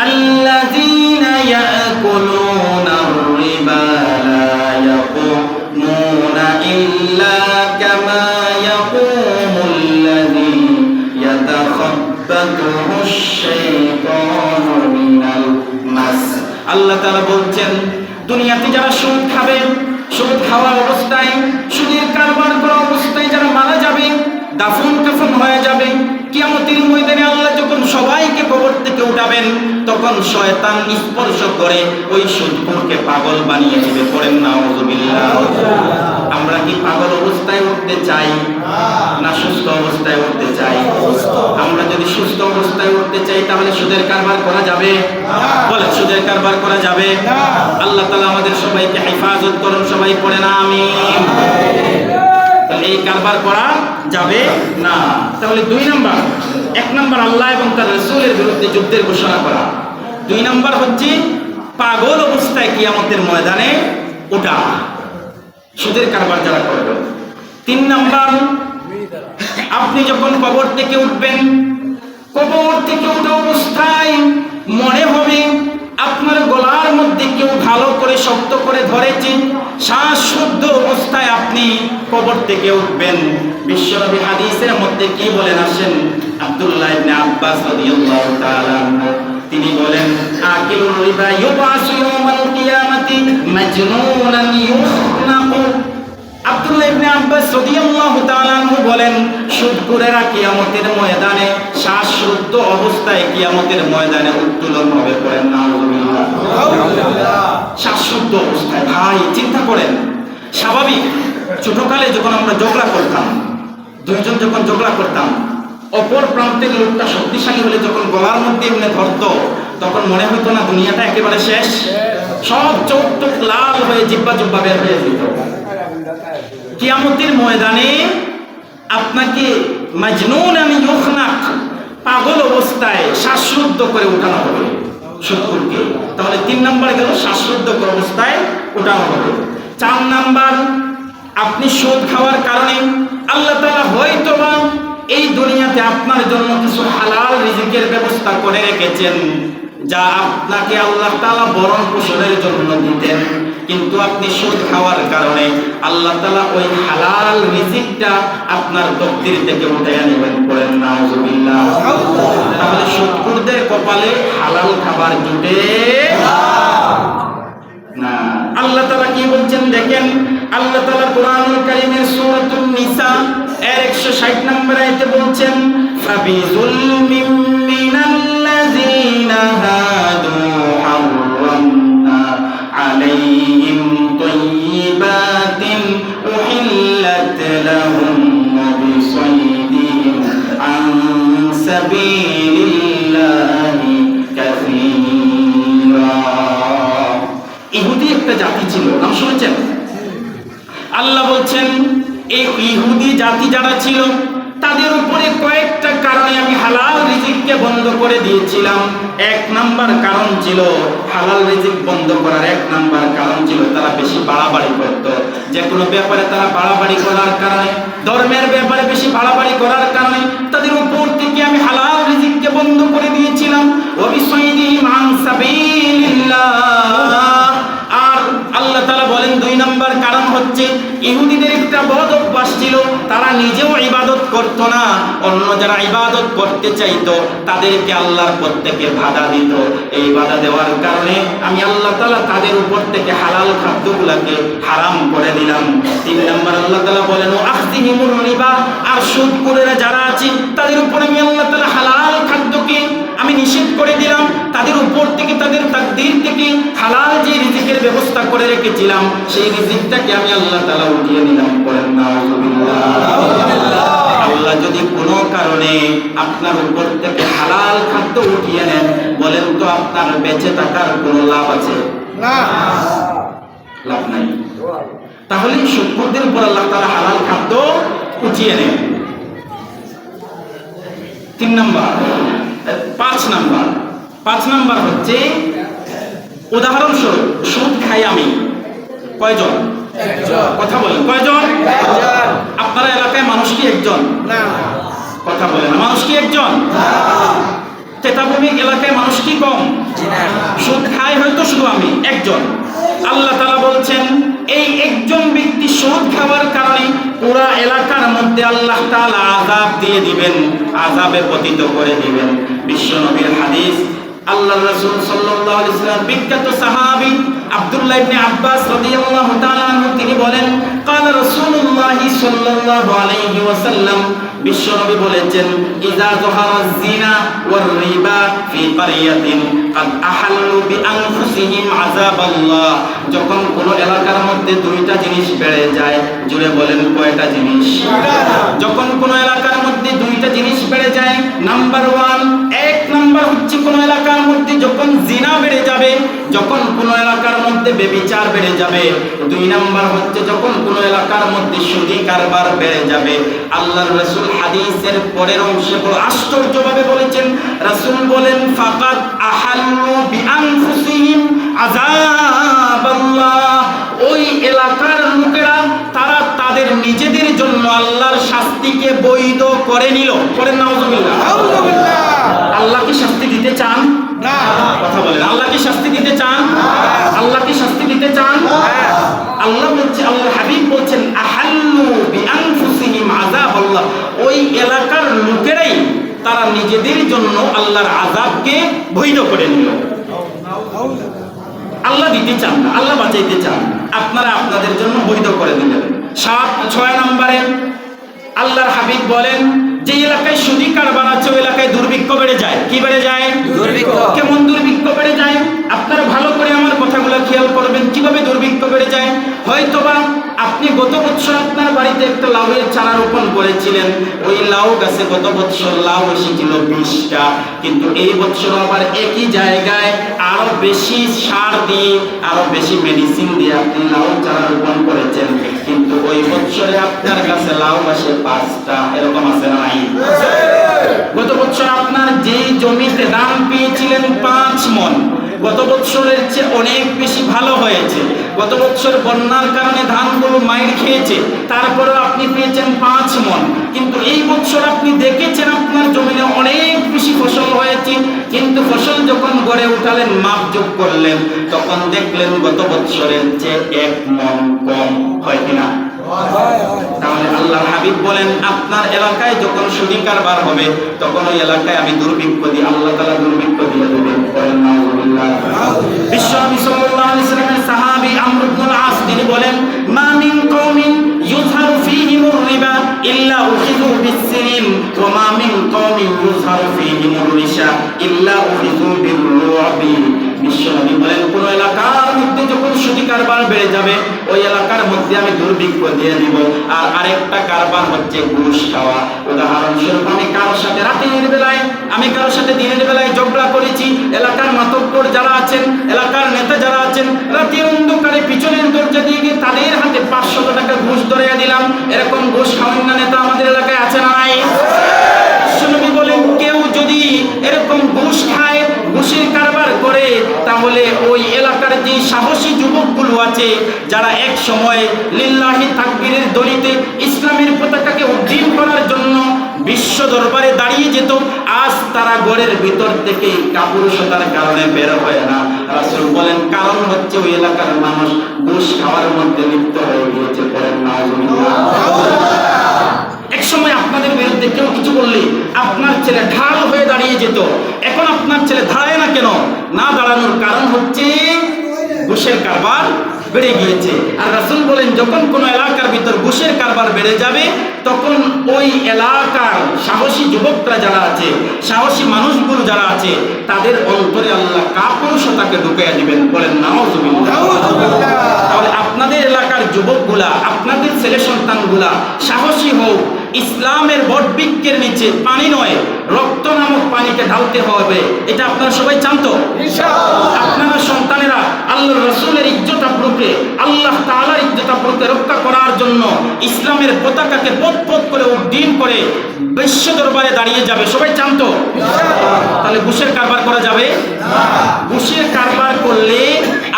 আল্লাযীনা ইয়াকুলুনার রিবা লা ইয়াকুমুনা ইল্লা কামা ইয়াকুমুল্লাযী ইয়াতাখাব্বাতুহুশ শাইতানু মিনাল মাস। আল্লাহ তাআলা বলছেন দুনিয়াতে যারা সুদ খাবে, সুদ খাওয়া অবস্থায়, সুদের কারবার করা অবস্থায় যারা মারা যাবে, দাফন কাফন হয়ে যাবে, কিয়ামতের ময়দানে আল্লাহ যখন সবাইকে কবর থেকে উঠাবেন তখন শয়তান স্পর্শ করে ওই সুদখোরকে পাগল বানিয়ে দিবে। পড়েন নাউযুবিল্লাহ। আমরা কি পাগল অবস্থায় উঠতে চাই না সুস্থ অবস্থায় উঠতে চাই? আমরা যদি সুস্থ অবস্থায় উঠতে চাই তাহলে সুদের কারবার করা যাবে? বলে সুদের কারবার করা যাবে? আল্লাহ তাআলা আমাদের সবাইকে হেফাজত করুন। সবাই পড়েন আমিন। এই কারবার করা যাবে না। তাহলে 2 নাম্বার, 1 নাম্বার আল্লাহ এবং তার রাসূলের বিরুদ্ধে যুদ্ধের ঘোষণা করা, 2 নাম্বার হচ্ছে পাগল অবস্থায় কিয়ামতের ময়দানে ওঠা, সুদের কারবার যারা করবে। 3 নাম্বার, আপনি যখন কবর থেকে উঠবেন, কবর থেকে ওঠা অবস্থায় মনে হবে আপনার গলার মধ্যে কেউ ভালো করে শক্ত করে ধরেছে, শ্বাস শুদ্ধ অবস্থায় আপনি কবর থেকে উঠবেন। বিশ্বনবী হাদিসের মধ্যে কি বলেন আসেন, আব্দুল্লাহ ইবনে আব্বাস রাদিয়াল্লাহু তাআলা তিনি বলেন আকিলুর রিবা ইউবাসু ইয়াউমাল কিয়ামাতি মাজনুনান ইউখনাকু। আব্দুল্লাহ ইবনে আব্বাস রাদিয়াল্লাহু তাআলা আনহু বলেন সুদখোরেরা কিয়ামতের ময়দানে শ্বাসরুদ্ধ অবস্থায় কিয়ামতের ময়দানে উত্তোলন হবে। পড়েন নাউযুবিল্লাহ। শ্বাসরুদ্ধ অবস্থায়। ভাই চিন্তা করেন, স্বাভাবিক ছোটকালে যখন আমরা ঝগড়া করতাম, দুইজন যখন ঝগড়া করতাম, অপর প্রান্তের লোকটা শক্তিশালী হলে যখন গলার মধ্যে এমনি ধরতো, তখন মনে হইতো না দুনিয়াটা একেবারে শেষ, সব চোখ টোক লাল হয়ে জিব্বা জুব্বা বের হয়ে যেত। কিয়ামতের ময়দানে আপনাকে মাজনুনান ইউখনাক, পাগল অবস্থায় শ্বাসরুদ্ধ করে উঠানো হবে সুদখোরকে। তাহলে 3 নাম্বার গেল শ্বাসরুদ্ধ অবস্থায় উঠানো হবে। 4 নাম্বার, আপনি সুদ খাওয়ার কারণে আল্লাহ তাআলা হয়তোবা এই দুনিয়াতে আপনার জন্য কিছু হালাল রিজিকের ব্যবস্থা করে রেখেছেন, যা আপনাকে আল্লাহ তাআলা ভরণ পোষণের জন্য দিতেন, কিন্তু আপনি সুদ খাওয়ার কারণে আল্লাহ তাআলা ওই হালাল রিজিকটা আপনার তকদির থেকে উঠাইয়া নেবেন। পড়েন নাউযুবিল্লাহ। তাহলে সুদখোরদের কপালে হালাল খাবার জুটে না। আল্লাহ তাআলা কি বলছেন দেখেন, আল্লাহ তাআলা কোরআনুল কারীমের সূরাতুন নিসা এর 160 নম্বর আয়াতে বলছেন ফাবিযুলমিন মিনাল্লাযীনা হাদু হারামনা আলাইহিম তাইয়্যিবাতিন উহিল্লাত লাহুম ওয়া বিসাইদিহিম আন সাবিলিল্লাহি কাসীরা। ইহুদি একটা জাতি ছিল, নাম শুনেছেন? আল্লাহ বলছেন এই ইহুদি জাতি যারা ছিল তাদের উপরে কয়েকটা কারণে আমি হালাল রিজিককে বন্ধ করে দিয়েছিলাম। 1 নাম্বার কারণ ছিল, হালাল রিজিক বন্ধ করার 1 নাম্বার কারণ ছিল তারা বেশি বাড়াবাড়ি করত। যে কোনো ব্যাপারে তারা বাড়াবাড়ি করার কারণে, ধর্মের ব্যাপারে বেশি বাড়াবাড়ি করার কারণে তাদের উপর থেকে আমি হালাল রিজিককে বন্ধ করে দিয়েছিলাম। ওয়া বিসাইদিহিম আন সাবিলিল্লাহ। আর আল্লাহ তাআলা বলেন 2 নাম্বার কারণ হচ্ছে ইহুদিদের একটা বদ অভ্যাস ছিল, তারা নিজেও ইবাদত করত না, অন্য যারা ইবাদত করতে চাইতো তাদেরকে আল্লাহর পথ থেকে বাধা দিত। এই বাধা দেওয়ার কারণে আমি আল্লাহ তাআলা তাদের উপর থেকে হালাল খাদ্যগুলোকে হারাম করে দিলাম। 3 নাম্বার আল্লাহ তাআলা বলেন আখযিহিমুর রিবা। আর সুদখোরেরা যারা আছে তাদের উপর আমি আল্লাহ তাআলা হালাল খাদ্যকে আমি নিষেধ করে দিলাম, তাদের উপর থেকে তাদের তাকদীর থেকে হালাল যে রিজিকের ব্যবস্থা করে রেখেছিলাম সেই রিজিকটাকে আমি আল্লাহ তাআলা উঠিয়ে নিলাম। পড়েন নাউযুবিল্লাহ। আল্লাহ যদি কোনো কারণে আপনার উপর থেকে হালাল খাদ্য উঠিয়ে নেন, বলেন তো আপনার বেঁচে থাকার কোনো লাভ আছে? না, লাভ নাই। তাহলে সুদখোরদের উপর আল্লাহ তাআলা হালাল খাদ্য উঠিয়ে নেন। 3 নাম্বার। 5 নাম্বার হচ্ছে উদাহরণস্বরূপ সুদ খাই আমি, কয়জন? একজন। কথা বলেন কয়জন? একজন। আপনার এলাকায় মানুষ কি একজন? না। কথা বলেন না, মানুষ কি একজন? না। তেতাভূমিক এলাকায় মানুষ কি কম? না। সুদ খাই হয়তো শুধু আমি একজন। আল্লাহ তাআলা বলছেন এই একজন ব্যক্তি সুদ খাওয়ার কারণে পুরা এলাকার মধ্যে আল্লাহ তাআলা আযাব দিয়ে দিবেন, আযাবে পতিত করে দিবেন। বিশ্বনবীর হাদিস, আল্লাহর রাসূল সাল্লাল্লাহু আলাইহি ওয়াসাল্লাম বিখ্যাত সাহাবী আব্দুল্লাহ ইবনে আব্বাস রাদিয়াল্লাহু তাআলা আনহু তিনি বলেন قال রাসূলুল্লাহ সাল্লাল্লাহু আলাইহি ওয়াসাল্লাম, বিশ্বনবী বলেছেন ইযা যাহারাজ জিনা ওয়ার রিবা ফি ক্বরিয়াতিন قد আহাল্লু বিআনফুসিহিম আযাবাল্লাহ। যখন কোন এলাকার মধ্যে 2টা জিনিস বেড়ে যায়, জুড়ে বলেন কয়টা জিনিস? যখন কোন এলাকার মধ্যে 2টা জিনিস বেড়ে যায়, নাম্বার 1 নাম্বার হচ্ছে কোন এলাকার মধ্যে যখন জিনা বেড়ে যাবে, যখন কোন এলাকার মধ্যে ব্যভিচার বেড়ে যাবে। 2 নাম্বার হচ্ছে যখন কোন এলাকার মধ্যে সুদী কারবার বেড়ে যাবে। আল্লাহর রাসূল হাদিসের পরের অংশে বড় আশ্চর্যভাবে বলেছেন, রাসূল বলেন ফাকাদ আহাল্লু বিআনফুসিহিম আযাবাল্লাহ। ওই এলাকার লোকেরা তারা তাদের নিজেদের জন্য আল্লাহর শাস্তিকে বৈধ করে নিল। করেন নাউযুবিল্লাহ। নাউযুবিল্লাহ। আল্লাহ কি শাস্তি দিতে চান? না। কথা বলেন, আল্লাহ কি শাস্তি দিতে চান? আল্লাহ কি শাস্তি দিতে চান? আল্লাহ বলছে, আল্লাহর হাবিব বলছেন আহাল্লু বিআনফুসিহিম আযাবাল্লাহ। ওই এলাকার লোকেরাই তারা নিজেদের জন্য আল্লাহর আযাবকে বৈধ করে নিল। আল্লাহ দিতে চান না, আল্লাহ বাঁচাইতে চান, আপনারা আপনাদের জন্য বৈধ করে দিলেন। 6 নম্বরে আল্লাহর হাবিব বলেন যে এলাকায় সুদী কারবার আছে ওই এলাকায় দুর্ভিক্ষ বেড়ে যায়। কি বেড়ে যায়? দুর্ভিক্ষ। কেমন দুর্ভিক্ষ বেড়ে যায়? আপনারা ভালো করে আমার কথাগুলো খেয়াল করবেন কিভাবে দুর্ভিক্ষ বেড়ে যায়। হয়তোবা আপনি গত বছর আপনার বাড়িতে একটা লাউয়ের চারা রোপণ করেছিলেন, ওই লাউ গাছে গত বছর লাউ এসেছিল 20টা, কিন্তু এই বছর আবার একই জায়গায় আরো বেশি সার দিয়ে আরো বেশি মেডিসিন দিয়ে আপনি লাউ চারা রোপণ করেছেন, কিন্তু ওই বছরে আপনার কাছে লাউ আসে 5টা। এরকম আছে না? নাই? গত বছর আপনার যেই জমিতে দাম পেয়েছিলেন 5 মণ, গত বছরের চেয়ে অনেক বেশি ভালো হয়েছে। গত বছর বন্যার কারণে ধানগুলো মাইর খেয়েছে, তারপরেও আপনি পেয়েছেন 5 মণ, কিন্তু এই বছর আপনি দেখেছেন আপনার জমিনে অনেক বেশি ফসল হয়েছে, কিন্তু ফসল যখন গড়ে উঠালেন মাপযোগ করলেন তখন দেখলেন গত বছরের চেয়ে 1 মণ কম। হয় কিনা? তাহলে আল্লাহর হাবিব বলেন আপনার এলাকায় যখন সুদী কারবার হবে তখন ওই এলাকায় আমি দুর্ভিক্ষ দিই, আল্লাহ তাআলা দুর্ভিক্ষ দিয়ে দেবেন। বিশ্বনবী সাল্লাল্লাহু আলাইহি ওয়াসাল্লামের সাহাবী আমর ইবনুল আস তিনি বলেন মা মিন কওমিন ইউযহারু ফীহিমুর রিবা ইল্লা উখিযু বিস-সিনিন ওয়া মা মিন কওমিন ইউযহারু ফীহিমুর রিশা ইল্লা উখিযু বির-রু'বি। বিশ্বনবী বলেন কোন এলাকার মধ্যে যখন সুদী কারবার বেড়ে যাবে ওই এলাকার মধ্যে আমি দুর্ভিক্ষ দিয়ে দিব। আর আরেকটা কারবার হচ্ছে ঘুষ খাওয়া। উদাহরণস্বরূপ আমি কারোর সাথে রাতের বেলায় আমি কারোর সাথে দিনের বেলায় ঝগড়া করেছি, এলাকার মাতব্বর যারা আছেন এলাকার নেতা যারা আছেন রাতের অন্ধকারে পিছনের দরজা দিয়ে গিয়ে তাদের হাতে 500 টাকা ঘুষ ধরিয়ে দিলাম। এরকম ঘুষ খাওয়ান না নেতা আমাদের এলাকায় আছে না? নাই? বিশ্বনবী বলেন কেউ যদি এরকম ঘুষ খায়, ঘুষের কারবার করে, তাহলে ওই এলাকার যে সাহসী যুবকগুলো আছে যারা এক সময় লিল্লাহি তাকবীরের দলিতে ইসলামের পতাকাকে উজ্জীবন করার জন্য বিশ্ব দরবারে দাঁড়িয়ে যেত, আজ তারা ঘরের ভিতর থেকে কাপুরুষতার কারণে বের হয় না। রাসূল বলেন কারণ হচ্ছে ওই এলাকার মানুষ ঘুষ খাওয়ার মধ্যে লিপ্ত হয়ে গিয়েছে। বলেন নাউজুবিল্লাহ। এক সময় আপনাদের বিরুদ্ধে কেউ কিছু বললে আপনার ছেলে ঢাল হয়ে দাঁড়িয়ে যেত, এখন আপনার ছেলে দাঁড়ায় না কেন? না দাঁড়ানোর কারণ হচ্ছে ঘুষের কারবার বেড়ে গিয়েছে। আর রাসূল বলেন যখন কোন এলাকার ভিতর ঘুষের কারবার বেড়ে যাবে তখন ওই এলাকার সাহসী যুবকরা যারা আছে, সাহসী মানুষগুলো যারা আছে, তাদের অন্তরে আল্লাহ কাপুরুষতাকে ঢুকিয়ে দিবেন। বলেন নাউজুবিল্লাহ। তাহলে আপনাদের এলাকার যুবকগুলা, আপনাদের ছেলে সন্তানগুলা সাহসী হোক, ইসলামের বটবৃক্ষের নিচে পানি নয় রক্ত নামক পানিকে ঢালতে হবে। এটা আপনারা সবাই চান তো? ইনশাআল্লাহ। আপনারা সন্তানেরা আল্লাহর রাসূলের ইজ্জত আবরুকে, আল্লাহ তাআলার ইজ্জত আবরুকে রক্ষা করার জন্য ইসলামের পতাকাকে পথ করে উড্ডীন করে বিশ্ব দরবারে দাঁড়িয়ে যাবে। সবাই চান তো? ইনশাআল্লাহ। তাহলে ঘুষের কারবার করা যাবে না। ঘুষের কারবার করলে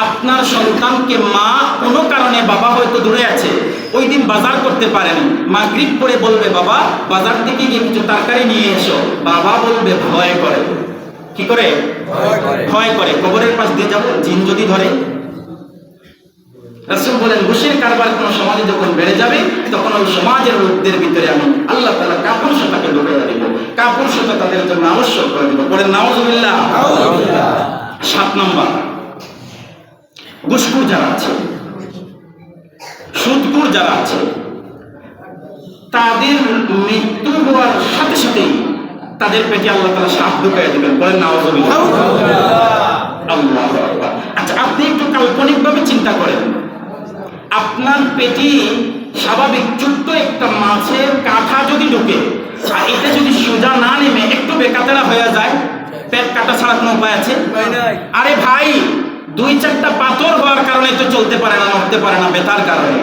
আপনার সন্তানকে মা কোনো কারণে, বাবা হয়তো দূরে আছে ওই দিন বাজার করতে পারেন, মাগরিব পরে বলবে বাবা বাজার থেকে গিয়ে কিছু তরকারি নিয়ে এসো, বাবা বলবে ভয় করে। কি করে? ভয় করে। কবরের পাশ দিয়ে যাবো, জিন যদি ধরে। রাসূল বলেন ঘুষের কারবার কোন সমাজে যখন বেড়ে যাবে তখন ওই সমাজের লোকদের ভিতরে আমি আল্লাহ তাআলা কাপুরুষতাকে ঢুকিয়ে দেব, কাপুরুষতা তাদের জন্য আবশ্যক করে দেব। বলেন নাউজুবিল্লাহ। 7 নম্বর, ঘুষখোর যারা আছে, সুদখোর যারা আছে, তাদের মৃত্যু হওয়ার সাথে সাথেই তাদের পেটে আল্লাহ তাআলা সাপ ঢুকিয়ে দিবেন। বলেন নাউজুবিল্লাহ। আল্লাহু আকবার। আচ্ছা আপনি একটু কাল্পনিকভাবে চিন্তা করেন, আপনার পেটে স্বাভাবিক ছোট্ট একটা মাছের কাঁটা যদি ঢুকে আর এটা যদি সোজা না নেমে একটু বেকাতেরা হয়ে যায়, পেট কাটা ছাড়া কোনো উপায় আছে? আরে ভাই 2-4টা পাথর হওয়ার কারণে তো চলতে পারে না, নড়তে পারে না ব্যথার কারণে।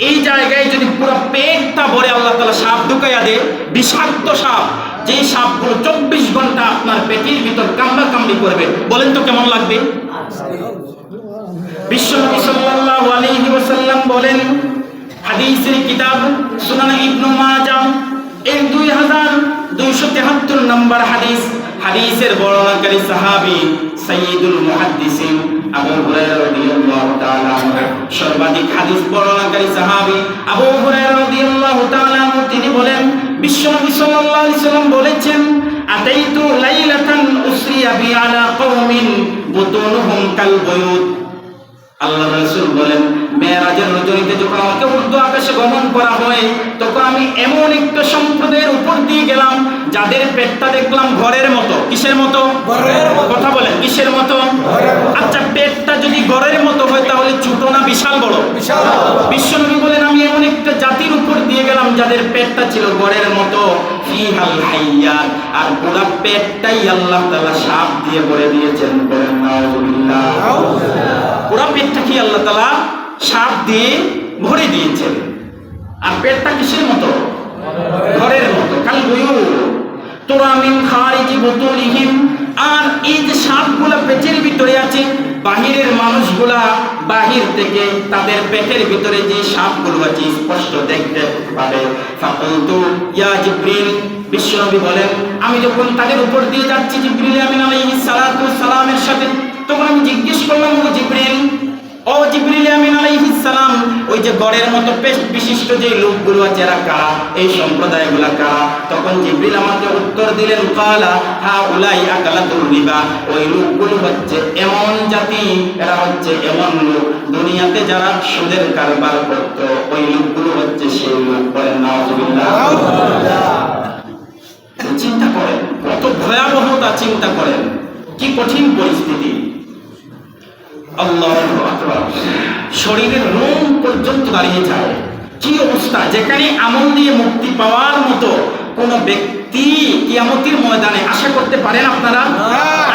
এই জায়গায় যদি পুরো পেটটা ভরে আল্লাহ তাআলা সাপ ঢুকাইয়া দেয়, বিষাক্ত সাপ, যে সাপগুলো 24 ঘন্টা আপনার পেটের ভিতর কামড়াকামড়ি করবে, বলেন তো কেমন লাগবে? বিশ্বনবী সাল্লাল্লাহু আলাইহি ওয়াসাল্লাম বলেন, হাদিসের কিতাব সুনান ইবনে মাজাহ এর 2273 নম্বর হাদিস, হাদিসের বর্ণনাকারী সাহাবী সাইয়্যিদুল মুহাদ্দিসিন আবু হুরায়রা রাদিয়াল্লাহু তাআলা আনহু, সর্বাধিক হাদিস বর্ণনাকারী সাহাবী আবু হুরায়রা রাদিয়াল্লাহু তাআলা আনহু, তিনি বলেন বিশ্বনবী সাল্লাল্লাহু আলাইহি ওয়াসাল্লাম বলেছেন আতাইতু লাইলাতান উসরিয়া বি আলা কওমিন বুতুনুহুম কাল বুয়ুত। আল্লাহ রাসূল বলেন, মেরাজের রজনীতে যখন আমাকে ঊর্ধ্ব আকাশে গমন করা হয়, তখন আমি এমন একটা সম্প্রদায়ের উপর দিয়ে গেলাম যাদের পেটটা দেখলাম ঘরের মতো। কিসের মতো? ঘরের মতো। কথা বলেন, কিসের মতো? আচ্ছা, পেটটা যদি ঘরের মতো হয় তাহলে ছোট না বিশাল বড়? বিশাল। বিশ্বনবী বলেন, আমি এমন একটা জাতির উপর দিয়ে গেলাম যাদের পেটটা ছিল ঘরের মতো, ফিহাল হাইয়াত, আর পুরো পেটটাই আল্লাহ তাআলা সাপ দিয়ে ভরে দিয়েছেন। বলেন নাউযুবিল্লাহ। পুরো পেটটা কি আল্লাহ তাআলা সাপ দিয়ে ভরে দিয়েছেন। আর পেটটা কিসের মতো? ঘরের মতো। কাল বুয়ুত তুরা মিন খারিজি বুতুনিহিম, আর এই যে সাপগুলা পেটের ভিতরে আছে, বাহিরের মানুষগুলা বাহির থেকে তাদের পেটের ভিতরে যে সাপগুলো আছে স্পষ্ট দেখতে পাবে। ফাকুলতু ইয়া জিবরিল, বিশ্বনবী বলেন, আমি যখন তাদের উপর দিয়ে যাচ্ছি জিবরিল আমিন আলাইহিস সালাতু ওয়াস সালামের সাথে, তখন আমি জিজ্ঞেস করলাম, ও জিবরিল, ও জিবরিল আমিন আলাইহিস সালাম, ওই যে গড়ের মতো পেট বিশিষ্ট যে লোকগুলো আছে এরা কারা? এই সম্প্রদায়গুলো কারা? তখন জিবরিল আমাকে উত্তর দিলেন, ক্বালা হাউলাই আকালাতুর রিবা, ওই লোকগুলো হচ্ছে এমন জাতি, এরা হচ্ছে এমন লোক দুনিয়াতে যারা সুদের কারবার করত, ওই লোকগুলো হচ্ছে সেই লোক। বলেন নাউযুবিল্লাহ। চিন্তা করেন কত ভয়াবহতা, চিন্তা করেন কি কঠিন পরিস্থিতি। আল্লাহু আকবার। শরীরের রোম পর্যন্ত দাঁড়িয়ে যায়। কি অবস্থা, যেখানে আমল দিয়ে মুক্তি পাওয়ার মতো কোন ব্যক্তি কিয়ামতের ময়দানে আশা করতে পারেন আপনারা?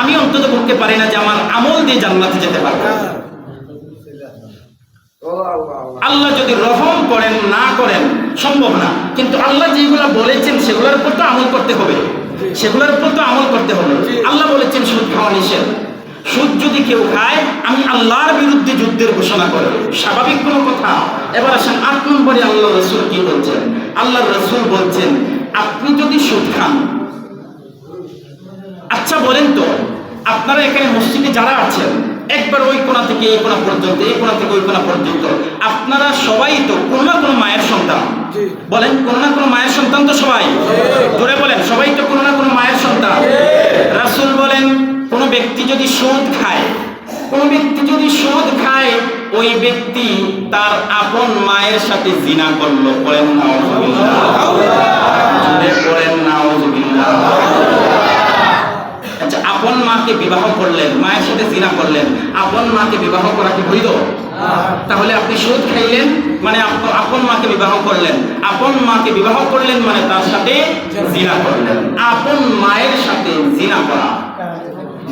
আমি অন্তত করতে পারি না যে আমার আমল দিয়ে জান্নাতে যেতে পারবো। আল্লাহ যদি রহম করেন না করেন সম্ভব না, কিন্তু আল্লাহ যেগুলো বলেছেন সেগুলোর উপর তো আমল করতে হবে, সেগুলোর উপর তো আমল করতে হবে। আল্লাহ বলেছেন সুদ খাওয়া নিষেধ। সুদ যদি কেউ খায়, আমি আল্লাহর বিরুদ্ধে যুদ্ধের ঘোষণা করে, স্বাভাবিক কোনো কথা। এবার আসেন 8 নম্বরে আল্লাহ রাসূল কি বলছেন? আল্লাহ রাসূল বলছেন, আপনি যদি সুদ খান, আচ্ছা বলেন তো, আপনারা এখানে মসজিদে যারা আছেন, একবার ওই কোণা থেকে এই কোণা পর্যন্ত, এই কোণা থেকে ওই কোণা পর্যন্ত, আপনারা সবাই তো কোনো না কোনো মায়ের সন্তান। বলেন, কোনো না কোনো মায়ের সন্তান তো সবাই? ধরে বলেন, সবাই তো কোনো না কোনো মায়ের সন্তান। রাসূল বলেন, কোন ব্যক্তি যদি সুদ খায়, কোন ব্যক্তি যদি সুদ খায়, ওই ব্যক্তি তার আপন মায়ের সাথে জিনা করলো। বলেন নাউযুবিল্লাহ। বলেন নাউযুবিল্লাহ। আচ্ছা, আপন মাকে বিবাহ করলেন, মায়ের সাথে জিনা করলেন, আপন মাকে বিবাহ করা কি বৈধ? তাহলে আপনি সুদ খাইলেন মানে আপন মাকে বিবাহ করলেন, আপন মাকে বিবাহ করলেন মানে তার সাথে জিনা করলেন। আপন মায়ের সাথে জিনা করা,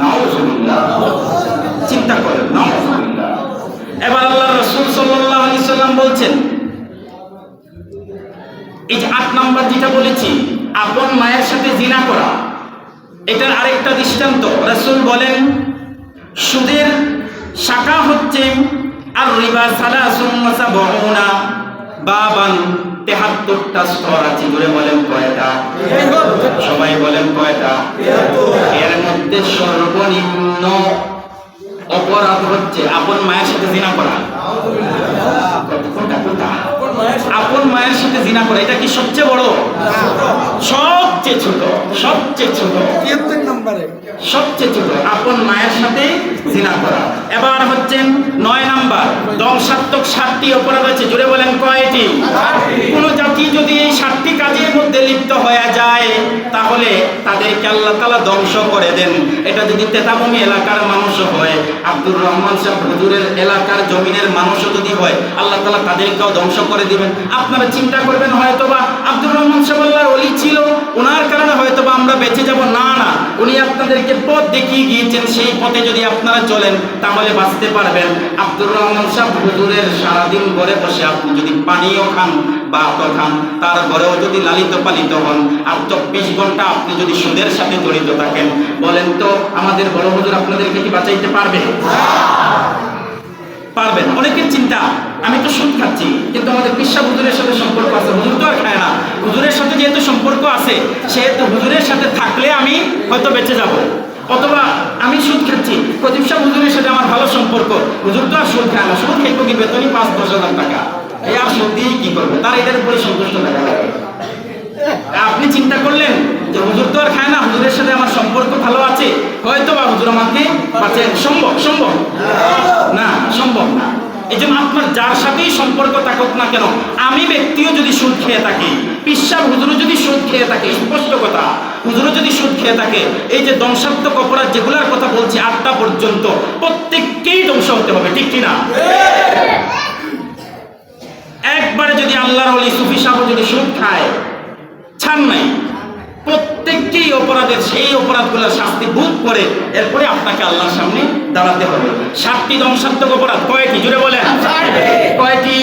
নাউযুবিল্লাহ। চিন্তা করেন, নাউযুবিল্লাহ। এবার আল্লাহর রাসূল সাল্লাল্লাহু আলাইহি সাল্লাম বলছেন, এই যে 8 নাম্বার যেটা বলেছি, আপন মায়ের সাথে জিনা করা, এটার আরেকটা দৃষ্টান্ত। রাসূল বলেন, সুদের শাখা হচ্ছে আর রিবা সালাসুন ওয়া সাবউনা বাবান, 73টা স্তর আছে। জোরে বলেন কয়টা? সবাই বলেন কয়টা? এর মধ্যে সর্বনিম্ন অপরাধ হচ্ছে আপন মায়ের সাথে জিনা করা। আপন মায়ের সাথে জিনা করা, এটা কি সবচেয়ে বড়? সবচেয়ে ছোট, সবচেয়ে ছোট, 73 নম্বরে সবচেয়ে ছোট আপন মায়ের সাথে জিনা করা। এবার হচ্ছে 9 নাম্বার, ধ্বংসাত্মক 7টি অপরাধ আছে। জুড়ে বলেন কয়টি? কোন জাতি যদি এই 7টি কাজের মধ্যে লিপ্ত হয়ে যায়, তাহলে তাদেরকে আল্লাহ তাআলা ধ্বংস করে দেন। এটা যদি তেতাবমি এলাকার মানুষ হয়, আব্দুর রহমান সাহেব হুজুরের এলাকার জমিনের মানুষও যদি হয়, আল্লাহ তাআলা তাদেরকেও ধ্বংস করে দিবেন। আপনারা চিন্তা করবেন, হয়তোবা আব্দুর রহমান সাহেব আল্লাহর ওলি ছিল, ওনার কারণে হয়তোবা আমরা বেঁচে যাব। না না, উনি আপনাদেরকে পথ দেখিয়ে গিয়েছেন, সেই পথে যদি আপনারা চলেন তাহলে বাঁচতে পারবেন। আব্দুর রহমান সাহেব হুজুরের সারাদিন ঘরে বসে আপনি যদি পানিও খান, ভাতও খান, তার ঘরেও যদি লালিত পালিত হন, আর 24 ঘন্টা আপনি যদি সুদের সাথে জড়িত থাকেন, বলেন তো আমাদের বড় হুজুর আপনাদেরকে কি বাঁচাইতে পারবে? পারবেন। অনেকের চিন্তা, আমি তো সুদ খাচ্ছি, কিন্তু আমাদের পিসা হুজুরের সাথে সম্পর্ক আছে, হুজুর তো আর খায় না, হুজুরের সাথে যেহেতু সম্পর্ক আছে, সেহেতু হুজুরের সাথে থাকলে আমি হয়তো বেঁচে যাব। অথবা আমি সুদ খাচ্ছি, প্রদীপ সাহেব হুজুরের সাথে আমার ভালো সম্পর্ক, হুজুর তো আর সুদ খায় না, সুদ খাইব কি, বেতনই 5-10 হাজার টাকা, এই আর সুদ দিয়ে কি করবে, তার এটার উপরে সন্তুষ্ট থাকা লাগে। আপনি চিন্তা করলেন যে হুজুর তো আর খায় না, হুজুরের সাথে আছেন? সম্ভব? সম্ভব না, সম্ভব না। এই জন্য আপনার যার সাথেই সম্পর্ক থাকুক না কেন, আমি ব্যক্তিও যদি সুদ খেয়ে থাকি, পিসাব হুজুরও যদি সুদ খেয়ে থাকে, স্পষ্ট কথা, হুজুরও যদি সুদ খেয়ে থাকে, এই যে ধ্বংসাত্মক অপরাধ যেগুলোর কথা বলছি 8টা পর্যন্ত, প্রত্যেককেই ধ্বংস হতে হবে, ঠিক কিনা? একবারে যদি আল্লাহর ওলি সুফি সাহেব যদি সুদ খায়, ছাড় নাই, প্রত্যেকটি অপরাধের সেই অপরাধগুলোর শাস্তি ভোগ করে এরপরে আপনাকে আল্লাহর সামনে দাঁড়াতে হবে। 7টি ধ্বংসাত্মক অপরাধ কয়টি? জুড়ে বলেন কয়টি?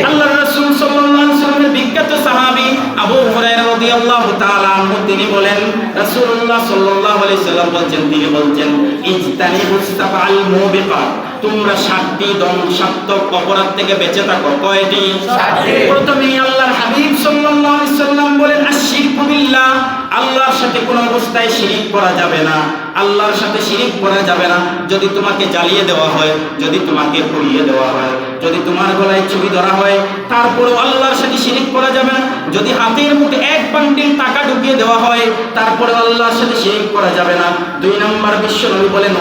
আল্লাহর রাসূল সাল্লাল্লাহু আলাইহি ওয়াসাল্লামের বিখ্যাত সাহাবী আবু হুরায়রা রাদিয়াল্লাহু তাআলা আনহু তিনি বলেন, রাসূলুল্লাহ সাল্লাল্লাহু আলাইহি ওয়াসাল্লাম বলেন, তিনি বলেন, ইজতানিবুস সাবআল মুবিকাত, তোমরা 7টি ধ্বংসাত্মক অপরাধ থেকে বেঁচে থাকো। কয়টি? 7টি। প্রথমেই আল্লাহর হাবিব সাল্লাল্লাহু আলাইহি ওয়াসাল্লাম বলেন, আশরিকু বিল্লাহ, আল্লাহর সাথে কোনো অবস্থায় শিরিক করা যাবে না। আল্লাহর সাথে শিরিক করা যাবে না। যদি তোমাকে জ্বালিয়ে দেওয়া হয়, যদি তোমাকে পুড়িয়ে দেওয়া হয়, যদি তোমার গলায় ছুরি ধরা হয়, তারপরেও আল্লাহর সাথে শিরিক করা যাবে না। যদি হাতের মুঠে 1 বান্ডিল টাকা ঢুকিয়ে দেওয়া হয়, তারপরেও আল্লাহর সাথে শিরিক করা যাবে না। 2 নম্বর বিশ্বনবী বলেন,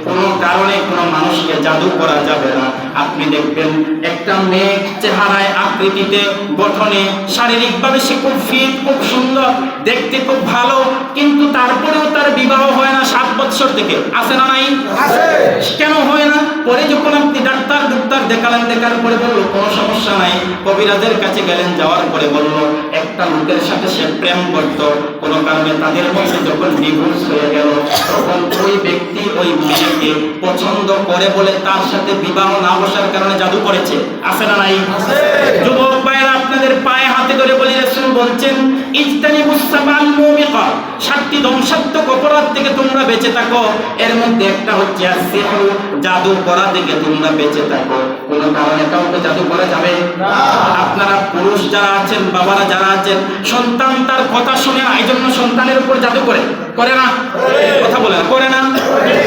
কোনো কারণে কোনো মানুষকে জাদু করা যাবে না। আপনি দেখবেন একটা মেয়ে চেহারায়, আকৃতিতে, গঠনে, শারীরিকভাবে সে খুব ফিট, খুব সুন্দর, দেখতে খুব ভালো, কিন্তু তারপরেও তার বিবাহ হয় না 7 বছর থেকে। আছে না নাই? আছে। কেন হয় না? পরে যখন আপনি ডাক্তার দেখালেন, দেখার পরে বললো কোনো সমস্যা নাই, কবিরাজের কাছে গেলেন, যাওয়ার পরে বললো একটা লোকের সাথে সে প্রেম করত, কোনো কারণে তাদের মধ্যে যখন ডিভোর্স হয়ে গেল, তখন ওই ব্যক্তি ওই মেয়েকে পছন্দ করে বলে তার সাথে বিবাহ না বসার কারণে জাদু করেছে। আছে না নাই? আছে। যুবক ভাইরা, আপনাদের পায়ে হাতে ধরে বলি, রাসূল বলছেন, ইজতানিবুস সাবআল মুবিকাত, 7টি ধ্বংসাত্মক অপরাধ থেকে তোমরা বেঁচে থাকো। এর মধ্যে একটা হচ্ছে সিহর, জাদু করা থেকে তোমরা বেঁচে থাকো। কোনো কারণে কাউকে জাদু করা যাবে না। আপনারা পুরুষ যারা আছেন, বাবারা যারা আছেন, সন্তান তার কথা শুনে না, এই জন্য সন্তানের উপর জাদু করে না? কথা বলে না, করে না?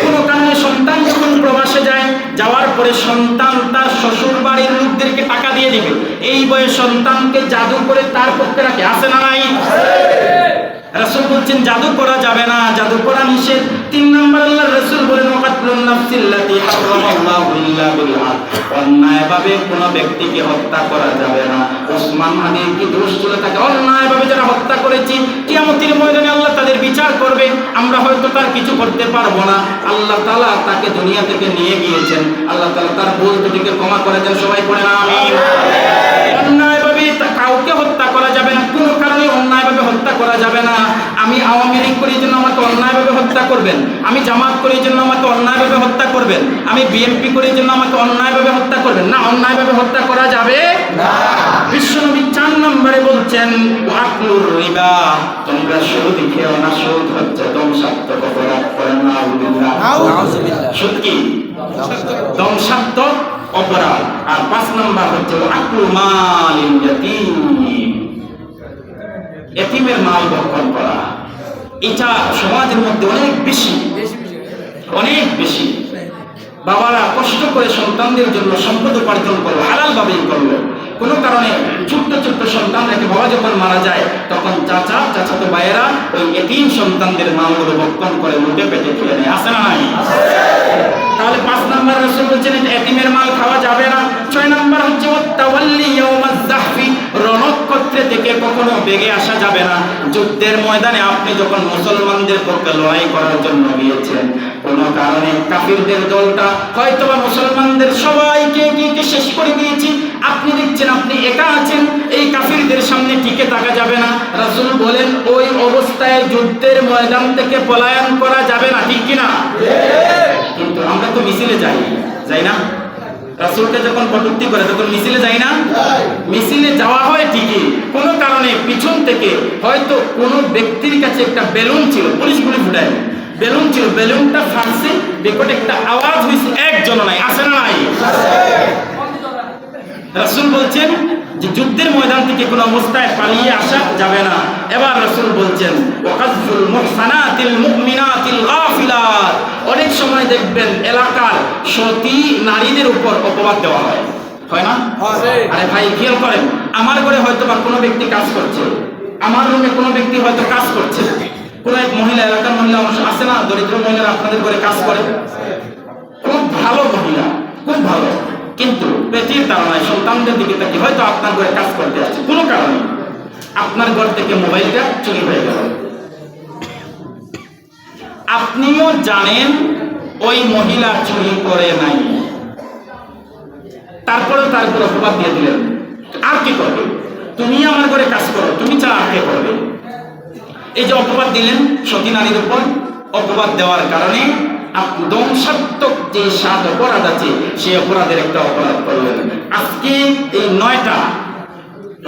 কোনো কারণে সন্তান যখন প্রবাসে যায়, যাওয়ার পরে সন্তান তার শ্বশুর বাড়ির লোকদেরকে টাকা দিয়ে দিবে, এই বয়স সন্তানকে জাদু করে তার পক্ষে রাখে। আছে না নাই? রাসূল বলছেন জাদু করা যাবে না, জাদু করা নিষেধ। 3 নম্বর আল্লাহর রাসূল বলেন, ওয়াকাতলুন নাফসিল্লাতী হারামাল্লাহু ইল্লা বিল হক, অন্যায়ভাবে কোনো ব্যক্তিকে হত্যা করা যাবে না। ওসমান হাদির কি দোষ চলে থাকে? অন্যায়ভাবে যারা হত্যা করেছে, কিয়ামতের ময়দানে আল্লাহ তাদের বিচার করবে। আমরা হয়তো তার কিছু করতে পারবো না। আল্লাহ তাআলা তাকে দুনিয়া থেকে নিয়ে গিয়েছেন, আল্লাহ তাআলা তার ভুল ত্রুটিকে ক্ষমা করে দেন। সবাই পড়েন আমিন। অন্যায়ভাবে কাউকে হত্যা করা যাবে না, কোনো কারণে অন্যায়ভাবে হত্যা করা যাবে না। আমি আওয়ামী লীগ করি জন্য আমাকে অন্যায়ভাবে হত্যা করবেন, আমি জামাত করি জন্য আমাকে অন্যায়ভাবে হত্যা করবেন, আমি বিএনপি করি জন্য আমাকে অন্যায়ভাবে হত্যা করবেন না। অন্যায়ভাবে হত্যা করা যাবে না। বিশ্বনবী 4 নম্বরে বলছেন, ওয়াকলুর রিবা, তোমরা সুদ খেও না, সুদ হচ্ছে ধ্বংসাত্মক অপরাধ। নাউযুবিল্লাহ। সুদ কি? ধ্বংসাত্মক অপরাধ। আর 5 নম্বর হচ্ছে আকলু মালিল ইয়াতীম, এতিমের মাল ভক্ষণ করা। এটা সমাজের মধ্যে অনেক বেশি। বাবারা কষ্ট করে সন্তানদের জন্য সম্পদ উপার্জন করলো, হালাল ভাবেই করলো। কোনো কারণে ছোট্ট সন্তান রেখে বাবা যখন মারা যায়, তখন চাচাতো ভাইয়েরা ওই এতিম সন্তানদের মালগুলো ভক্ষণ করে মুখে পেটে খেয়ে নেয়। আছে না নাই? তাহলে 5 নম্বর রাসূল বলছেন এতিমের মাল খাওয়া যাবে না। 6 নম্বর হচ্ছে ওয়াতাওয়াল্লি ইয়াউমাজ যাহফি, রণক্ষেত্রে থেকে কখনো বেগে আসা যাবে না। যুদ্ধের ময়দানে আপনি যখন মুসলমানদের পক্ষে লড়াই করার জন্য গিয়েছেন, কোনো কারণে কাফিরদের দলটা হয়তোবা মুসলমানদের সবাইকে শেষ করে দিয়েছে, আপনি দেখছেন আপনি একা আছেন, এই কাফিরদের সামনে টিকে থাকা যাবে না। রাসূল বলেন ওই অবস্থায় যুদ্ধের ময়দান থেকে পলায়ন করা যাবে না, ঠিক কিনা? কিন্তু আমরা তো মিছিলে যাই না? রাসূলকে যখন কটূক্তি করে তখন মিছিলে যাই না? মিছিলে যাওয়া হয় ঠিকই, কোনো কারণে পিছন থেকে হয়তো কোনো ব্যক্তির কাছে একটা বেলুন ছিল, পুলিশগুলি ফুটায় বেলুন ছিল, বেলুনটা ফাটছে, বিকট একটা আওয়াজ হয়েছে, একজন নাই। আছে না নাই? রাসূল বলছেন যে যুদ্ধের ময়দান থেকে কোনো অবস্থায় পালিয়ে আসা যাবে না। এবার রাসূল বলছেন ওয়াকাযফুল মুহসানাতিল মুমিনাতিল গাফিলাত, অনেক সময় দেখবেন এলাকার সতী নারীদের উপর অপবাদ দেওয়া হয় না? আরে ভাই খেয়াল করেন, আমার ঘরে হয়তো বা কোনো ব্যক্তি কাজ করছে, আমার রুমে কোনো ব্যক্তি হয়তো কাজ করছে, কোনো এক মহিলা, এলাকার মহিলা মানুষ আছে আছে না দরিদ্র মহিলারা আপনাদের ঘরে কাজ করে, খুব ভালো মহিলা, খুব ভালো, কিন্তু পেটের তাড়নায় সন্তানদের দিকে তাকে হয়তো আপনার ঘরে কাজ করতে আসছে, কোনো কারণে আপনার ঘর থেকে মোবাইলটা চুরি হয়ে গেল। আপনিও জানেন ওই মহিলা চুরি করে নাই, তারপরে তার উপর অপবাদ দিয়ে দিলেন। আর কি করবে? তুমি আমার ঘরে কাজ করো, তুমি ছাড়া আর কে করবে? এই যে অপবাদ দিলেন সতী নারীর উপর, অপবাদ দেওয়ার কারণে ধ্বংসাত্মক যে 7 অপরাধ আছে সেই অপরাধের একটা অপরাধ করলেন। আজকে এই 9টা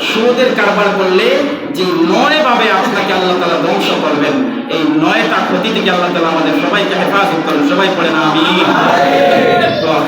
সুদের কারবার করলে যে 9 ভাবে আপনাকে আল্লাহ তাআলা ধ্বংস করবেন, এই 9টা ক্ষতি থেকে আল্লাহ তাআলা আমাদের সবাইকে হেফাজত করুন। সবাই পড়েন আমিন।